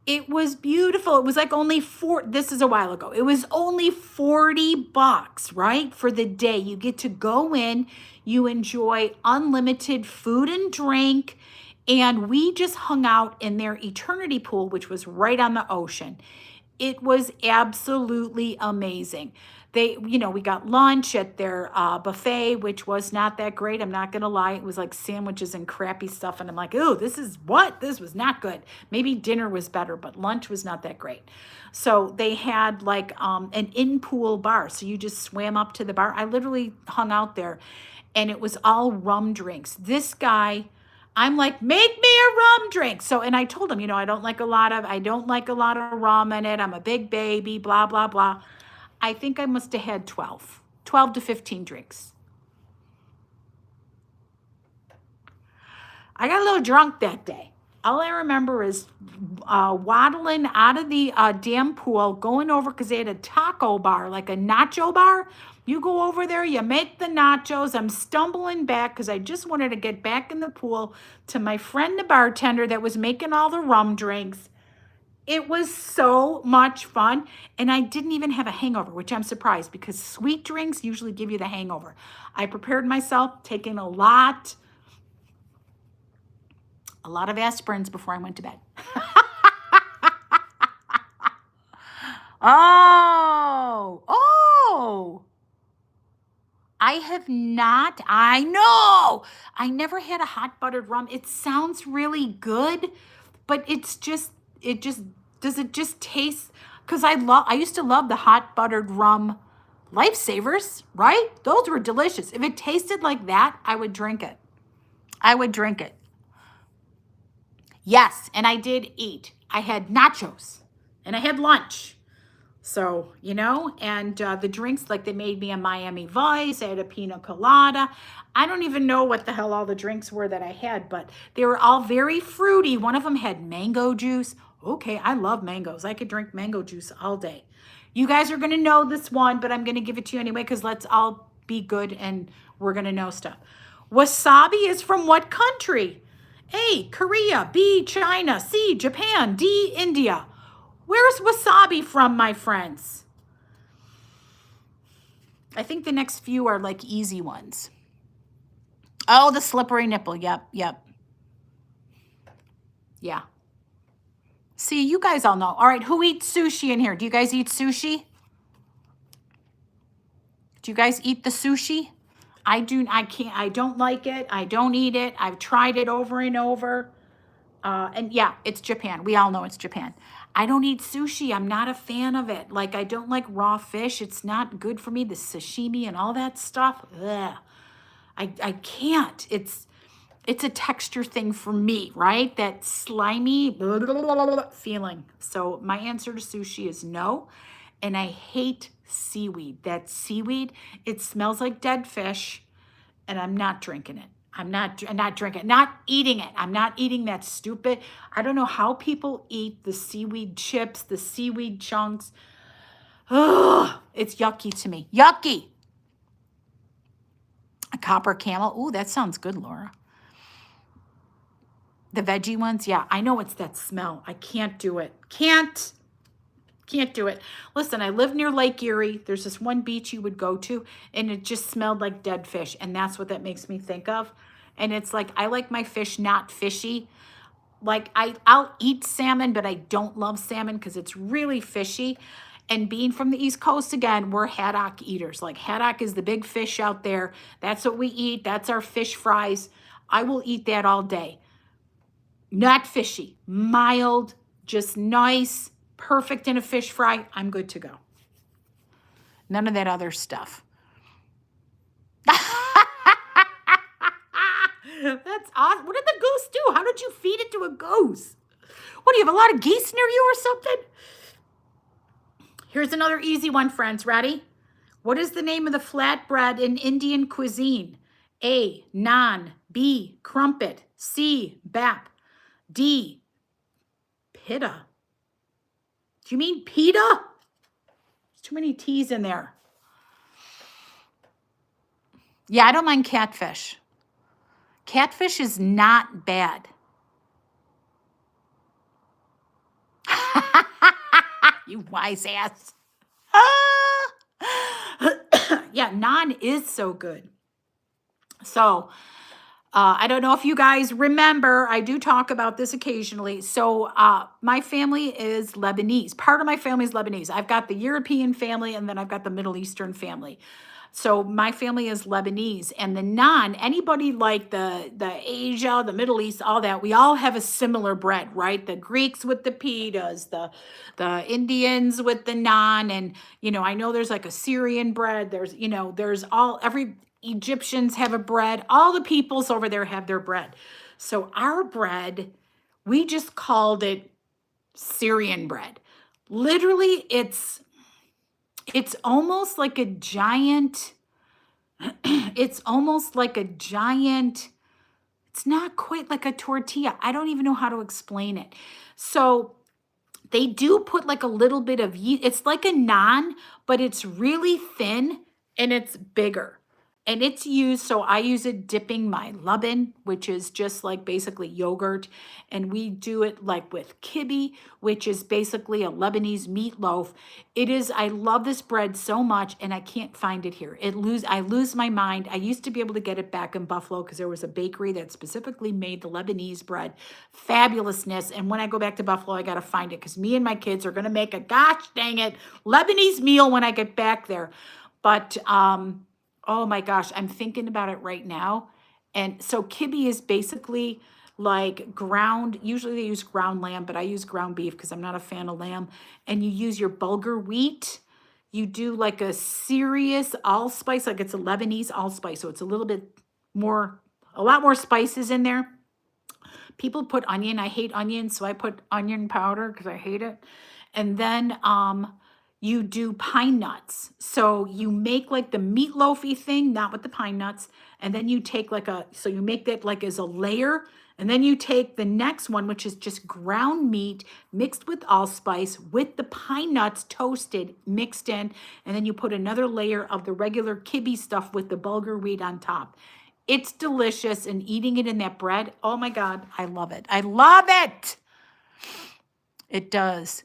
It was beautiful. It was like only this is a while ago. It was only $40, right? For the day. You get to go in, you enjoy unlimited food and drink, and we just hung out in their Eternity pool, which was right on the ocean. It was absolutely amazing. We got lunch at their buffet, which was not that great. I'm not going to lie. It was like sandwiches and crappy stuff. And I'm like, oh, this was not good. Maybe dinner was better, but lunch was not that great. So they had like an in-pool bar. So you just swam up to the bar. I literally hung out there, and it was all rum drinks. This guy, I'm like, make me a rum drink. So, and I told him, I don't like a lot of rum in it. I'm a big baby, blah, blah, blah. I think I must have had 12 to 15 drinks. I got a little drunk that day. All I remember is waddling out of the damn pool, going over because they had a taco bar, like a nacho bar. You go over there, you make the nachos. I'm stumbling back because I just wanted to get back in the pool to my friend, the bartender that was making all the rum drinks. It was so much fun, and I didn't even have a hangover, which I'm surprised because sweet drinks usually give you the hangover. I prepared myself, taking a lot of aspirins before I went to bed. Oh. I have not. I know. I never had a hot buttered rum. It sounds really good, but does it just taste, because I used to love the hot buttered rum Lifesavers, right? Those were delicious. If it tasted like that, I would drink it. Yes, and I did eat. I had nachos and I had lunch. So, and the drinks, like they made me a Miami Vice. I had a pina colada. I don't even know what the hell all the drinks were that I had, but they were all very fruity. One of them had mango juice. Okay, I love mangoes. I could drink mango juice all day. You guys are going to know this one, but I'm going to give it to you anyway because let's all be good and we're going to know stuff. Wasabi is from what country? A, Korea. B, China. C, Japan. D, India. Where's wasabi from, my friends? I think the next few are like easy ones. Oh, the slippery nipple. Yep, yep. Yeah. See, you guys all know. All right, who eats sushi in here? Do you guys eat sushi? Do you guys eat the sushi? I don't like it. I don't eat it. I've tried it over and over. And yeah, it's Japan. We all know it's Japan. I don't eat sushi. I'm not a fan of it. Like, I don't like raw fish. It's not good for me. The sashimi and all that stuff. Ugh. I can't. It's a texture thing for me, right? That slimy feeling. So my answer to sushi is no. And I hate seaweed. That seaweed, it smells like dead fish, and I'm not drinking it. I'm not drinking, not eating it. I'm not eating that stupid. I don't know how people eat the seaweed chips, the seaweed chunks. Ugh, it's yucky to me. Yucky. A copper camel. Ooh, that sounds good, Laura. The veggie ones, yeah, I know it's that smell. I can't do it. Can't do it. Listen, I live near Lake Erie. There's this one beach you would go to, and it just smelled like dead fish, and that's what that makes me think of. And it's like, I like my fish not fishy. Like, I'll eat salmon, but I don't love salmon because it's really fishy. And being from the East Coast, again, we're haddock eaters. Like, haddock is the big fish out there. That's what we eat. That's our fish fries. I will eat that all day. Not fishy, mild, just nice, perfect in a fish fry. I'm good to go. None of that other stuff. That's awesome. What did the goose do? How did you feed it to a goose? What, do you have a lot of geese near you or something? Here's another easy one, friends. Ready? What is the name of the flatbread in Indian cuisine? A, naan. B, crumpet. C, bap. D, pita. Do you mean pita? There's too many T's in there. Yeah, I don't mind catfish. Catfish is not bad. You wise ass. Yeah, naan is so good. So, I don't know if you guys remember, I do talk about this occasionally. So my family is Lebanese. Part of my family is Lebanese. I've got the European family, and then I've got the Middle Eastern family. So my family is Lebanese. And the naan, anybody like the Asia, the Middle East, all that, we all have a similar bread, right? The Greeks with the pitas, the Indians with the naan. And, I know there's like a Syrian bread. There's, there's every Egyptians have a bread. All the peoples over there have their bread. So our bread, we just called it Syrian bread. Literally, it's almost like a giant, it's not quite like a tortilla. I don't even know how to explain it. So they do put like a little bit of yeast. It's like a naan, but it's really thin and it's bigger. And it's used, so I use it dipping my laban, which is just like basically yogurt. And we do it like with kibbeh, which is basically a Lebanese meatloaf. I love this bread so much, and I can't find it here. I lose my mind. I used to be able to get it back in Buffalo because there was a bakery that specifically made the Lebanese bread. Fabulousness. And when I go back to Buffalo, I got to find it because me and my kids are going to make a, gosh dang it, Lebanese meal when I get back there. But, oh my gosh, I'm thinking about it right now. And so kibbeh is basically like ground, usually they use ground lamb, but I use ground beef because I'm not a fan of lamb. And you use your bulgur wheat. You do like a serious allspice, like it's a Lebanese allspice. So it's a lot more spices in there. People put onion. I hate onion, so I put onion powder because I hate it. And then, you do pine nuts. So you make like the meatloafy thing, not with the pine nuts. And then you take so you make that like as a layer. And then you take the next one, which is just ground meat mixed with allspice with the pine nuts toasted, mixed in. And then you put another layer of the regular kibbeh stuff with the bulgur wheat on top. It's delicious, and eating it in that bread, oh my God, I love it. I love it. It does.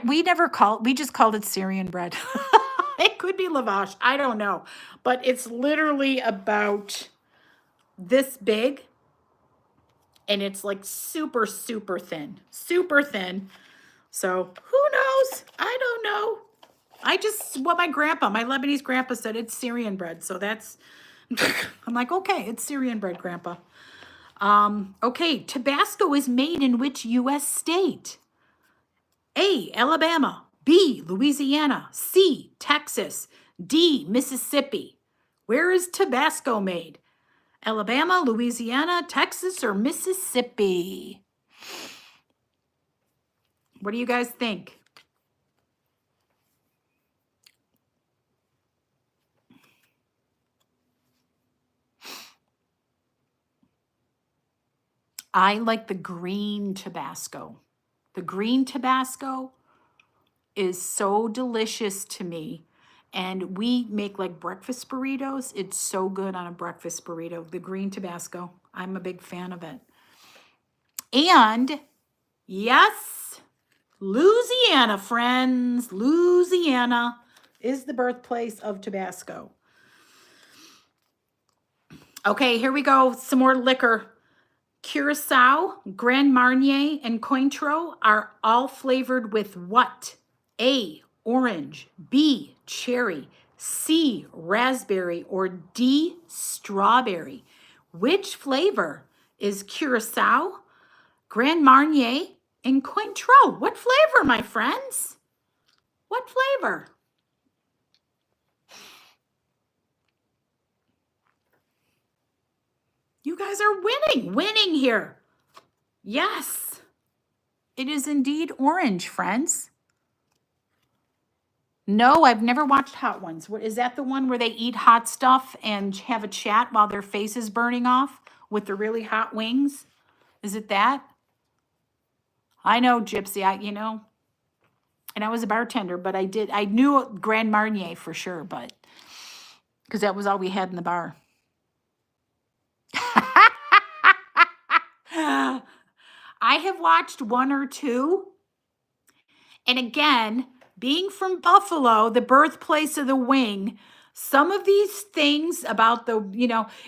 We just called it Syrian bread. It could be lavash. I don't know. But it's literally about this big, and it's like super, super thin. Super thin. So who knows? I don't know. What my Lebanese grandpa said, it's Syrian bread. So that's, I'm like, okay, it's Syrian bread, grandpa. Okay, Tabasco is made in which U.S. state? A, Alabama. B, Louisiana. C, Texas. D, Mississippi. Where is Tabasco made? Alabama, Louisiana, Texas, or Mississippi? What do you guys think? I like the green Tabasco. The green Tabasco is so delicious to me. And we make like breakfast burritos. It's so good on a breakfast burrito. The green Tabasco. I'm a big fan of it. And yes, Louisiana, friends. Louisiana is the birthplace of Tabasco. Okay, here we go. Some more liquor. Curacao, Grand Marnier, and Cointreau are all flavored with what? A, orange. B, cherry. C, raspberry. Or D, strawberry. Which flavor is Curacao, Grand Marnier, and Cointreau? What flavor, my friends? What flavor? You guys are winning here. Yes, it is indeed orange, friends. No, I've never watched Hot Ones. Is that the one where they eat hot stuff and have a chat while their face is burning off with the really hot wings? Is it that? I know, Gypsy. And I was a bartender, but I knew Grand Marnier for sure, but because that was all we had in the bar. I have watched one or two. And again, being from Buffalo, the birthplace of the wing, some of these things about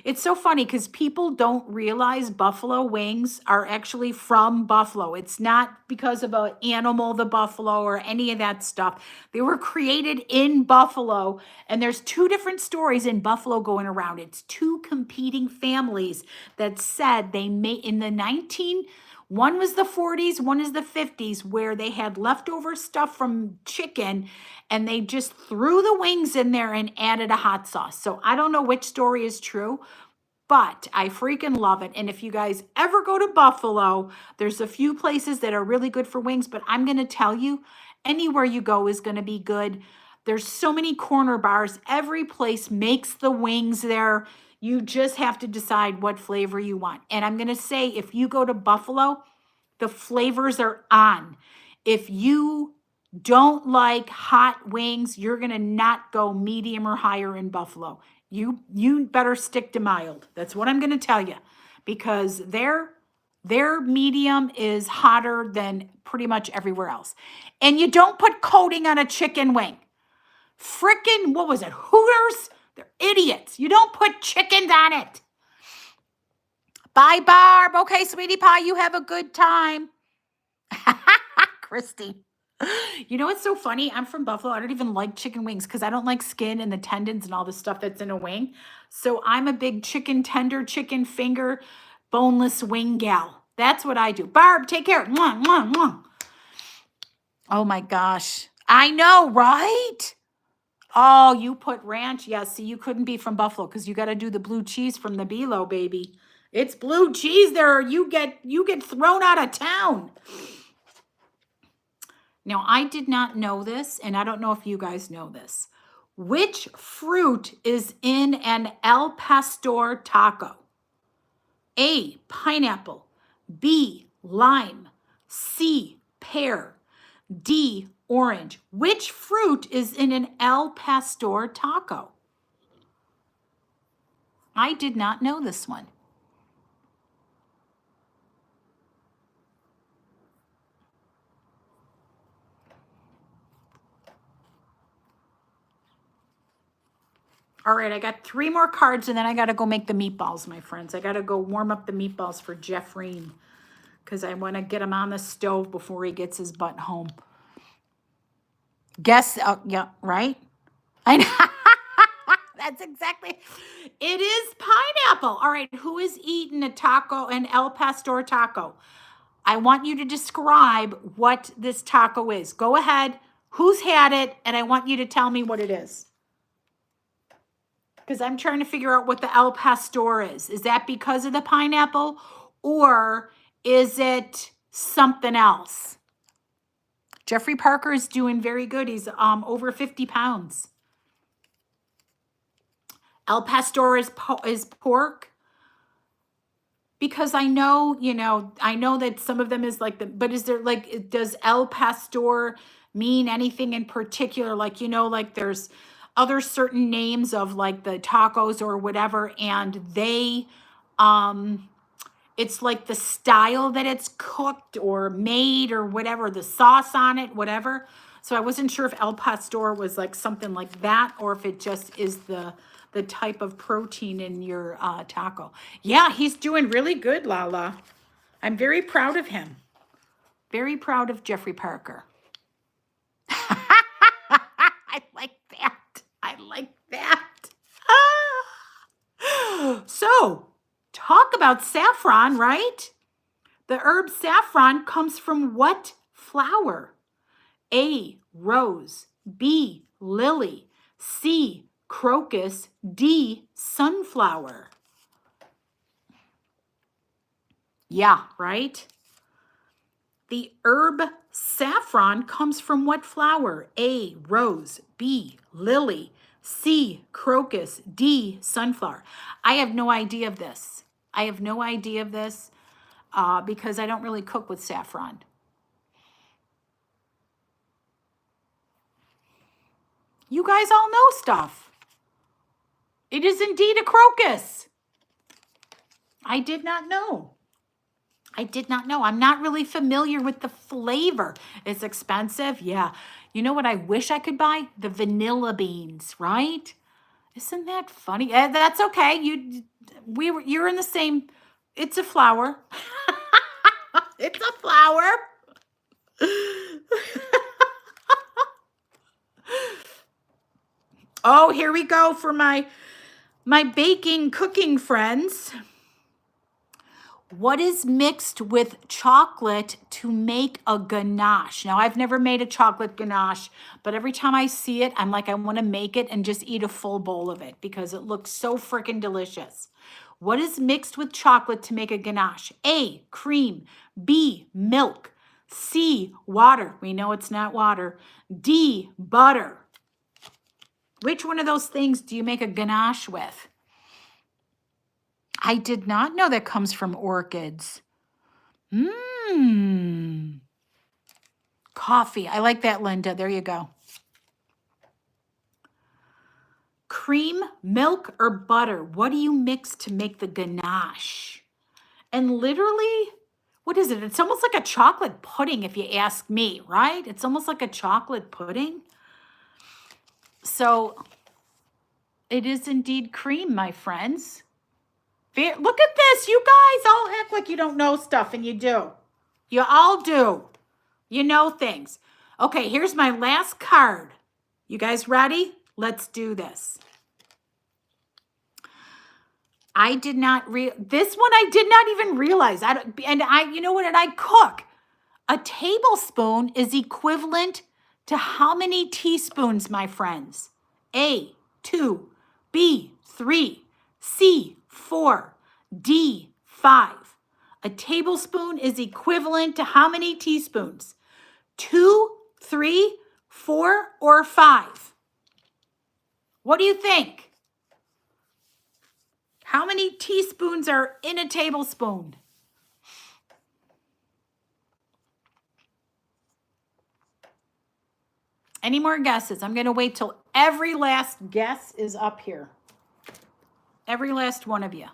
it's so funny because people don't realize buffalo wings are actually from Buffalo. It's not because of an animal, the buffalo, or any of that stuff. They were created in Buffalo, and there's two different stories in Buffalo going around. It's two competing families that said they made in the one was the 40s, one is the 50s, where they had leftover stuff from chicken and they just threw the wings in there and added a hot sauce. So I don't know which story is true, but I freaking love it. And if you guys ever go to Buffalo, there's a few places that are really good for wings, but I'm going to tell you, anywhere you go is going to be good. There's so many corner bars. Every place makes the wings there. You just have to decide what flavor you want. And I'm going to say, if you go to Buffalo, the flavors are on. If you don't like hot wings, you're going to not go medium or higher in Buffalo. You better stick to mild. That's what I'm going to tell you, because their medium is hotter than pretty much everywhere else. And you don't put coating on a chicken wing. Frickin', what was it? Hooters? They're idiots. You don't put chickens on it. Bye, Barb. Okay, sweetie pie, you have a good time. Christy. You know what's so funny? I'm from Buffalo. I don't even like chicken wings because I don't like skin and the tendons and all the stuff that's in a wing. So I'm a big chicken tender, chicken finger, boneless wing gal. That's what I do. Barb, take care. Mwah, mwah, mwah. Oh my gosh. I know, right? Oh, you put ranch? Yeah, see, you couldn't be from Buffalo because you got to do the blue cheese from the Beelo, baby. It's blue cheese there. You get thrown out of town. Now, I did not know this, and I don't know if you guys know this. Which fruit is in an El Pastor taco? A, pineapple. B, lime. C, pear. D, orange. Which fruit is in an El Pastor taco? I did not know this one. All right, I got 3 more cards, and then I got to go make the meatballs, my friends. I got to go warm up the meatballs for Jeffreen because I want to get him on the stove before he gets his butt home. Guess, yeah, right? I know. That's exactly. It is pineapple. All right, who has eaten a taco, an El Pastor taco? I want you to describe what this taco is. Go ahead. Who's had it? And I want you to tell me what it is. Because I'm trying to figure out what the El Pastor is. Is that because of the pineapple? Or is it something else? Jeffrey Parker is doing very good. He's over 50 pounds. El Pastor is pork. Because I know, I know that some of them is like but is there like, does El Pastor mean anything in particular? Like, like there's other certain names of like the tacos or whatever, and they, it's like the style that it's cooked or made or whatever, the sauce on it, whatever. So I wasn't sure if El Pastor was like something like that, or if it just is the type of protein in your taco. Yeah, he's doing really good, Lala. I'm very proud of him. Very proud of Jeffrey Parker. I like that. I like that. So, talk about saffron, right? The herb saffron comes from what flower? A, rose. B, lily. C, crocus. D, sunflower. Yeah, right? The herb saffron comes from what flower? A, rose. B, lily. C, crocus. D, sunflower. I have no idea of this. I have no idea of this because I don't really cook with saffron. You guys all know stuff. It is indeed a crocus. I did not know. I did not know. I'm not really familiar with the flavor. It's expensive. Yeah. You know what I wish I could buy? The vanilla beans, right? Isn't that funny? That's okay. You're in the same. It's a flower. It's a flower. Oh, here we go for my baking cooking friends. What is mixed with chocolate to make a ganache? Now, I've never made a chocolate ganache, but every time I see it, I'm like, I want to make it and just eat a full bowl of it because it looks so freaking delicious. What is mixed with chocolate to make a ganache? A, cream. B, milk. C, water. We know it's not water. D, butter. Which one of those things do you make a ganache with? I did not know that comes from orchids. Coffee. I like that, Linda. There you go. Cream, milk, or butter? What do you mix to make the ganache? And literally, what is it? It's almost like a chocolate pudding, if you ask me, right? It's almost like a chocolate pudding. So it is indeed cream, my friends. Look at this. You guys all act like you don't know stuff, and you do. You all do. You know things. Okay, here's my last card. You guys ready? Let's do this. I did not this one I did not even realize. You know what? And I cook. A tablespoon is equivalent to how many teaspoons, my friends? A, 2, B, 3, C, 4, D, 5. A tablespoon is equivalent to how many teaspoons? 2, 3, 4, or 5? What do you think? How many teaspoons are in a tablespoon? Any more guesses? I'm going to wait till every last guess is up here. Every last one of you.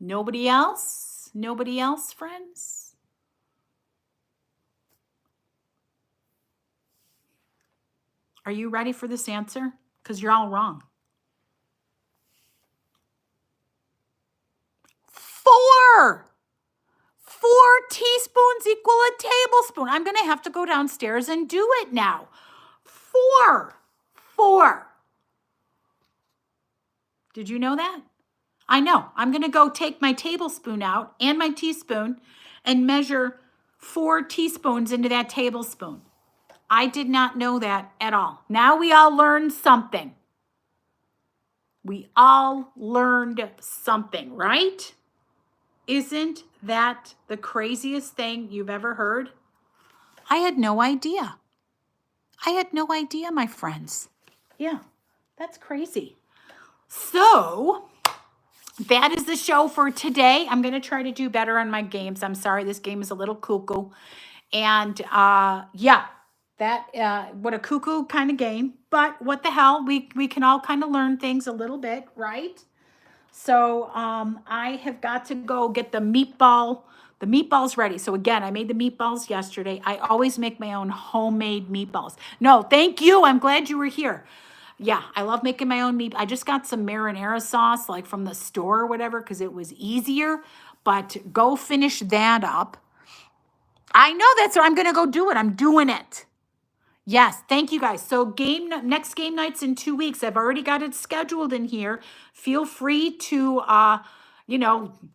Nobody else? Nobody else, friends? Are you ready for this answer? Because you're all wrong. 4. 4 teaspoons equal a tablespoon. I'm going to have to go downstairs and do it now. 4. 4. Did you know that? I know. I'm going to go take my tablespoon out and my teaspoon and measure 4 teaspoons into that tablespoon. I did not know that at all. Now we all learned something. We all learned something, right? Isn't that the craziest thing you've ever heard? I had no idea. I had no idea, my friends. Yeah, that's crazy. So that is the show for today. I'm going to try to do better on my games. I'm sorry, this game is a little cuckoo. And yeah, that what a cuckoo kind of game. But what the hell, we can all kind of learn things a little bit, right? So I have got to go get the meatballs ready. So again, I made the meatballs yesterday. I always make my own homemade meatballs. No, thank you. I'm glad you were here. Yeah, I love making my own meat. I just got some marinara sauce like from the store or whatever because it was easier. But go finish that up. I know that's what I'm going to go do it. I'm doing it. Yes, thank you guys. So next game night's in 2 weeks. I've already got it scheduled in here. Feel free to,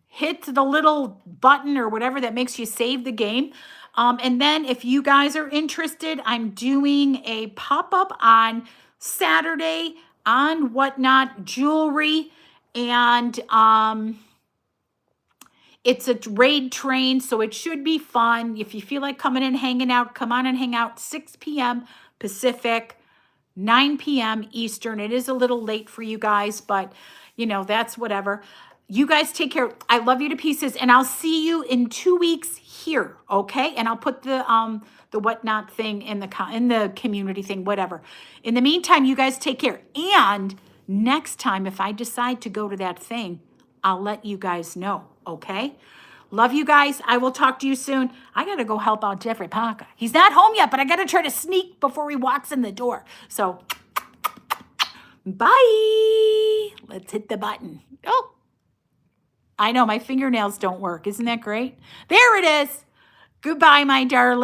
hit the little button or whatever that makes you save the game. And then if you guys are interested, I'm doing a pop-up on Saturday on Whatnot Jewelry. And it's a raid train, so it should be fun. If you feel like coming and hanging out, come on and hang out. 6 p.m. Pacific, 9 p.m. Eastern. It is a little late for you guys, but, that's whatever. You guys take care. I love you to pieces, and I'll see you in 2 weeks here, okay? And I'll put the Whatnot thing in the community thing, whatever. In the meantime, you guys take care. And next time, if I decide to go to that thing, I'll let you guys know, okay? Love you guys. I will talk to you soon. I got to go help out Jeffrey Parker. He's not home yet, but I got to try to sneak before he walks in the door. So, bye. Let's hit the button. Oh, I know my fingernails don't work. Isn't that great? There it is. Goodbye, my darling.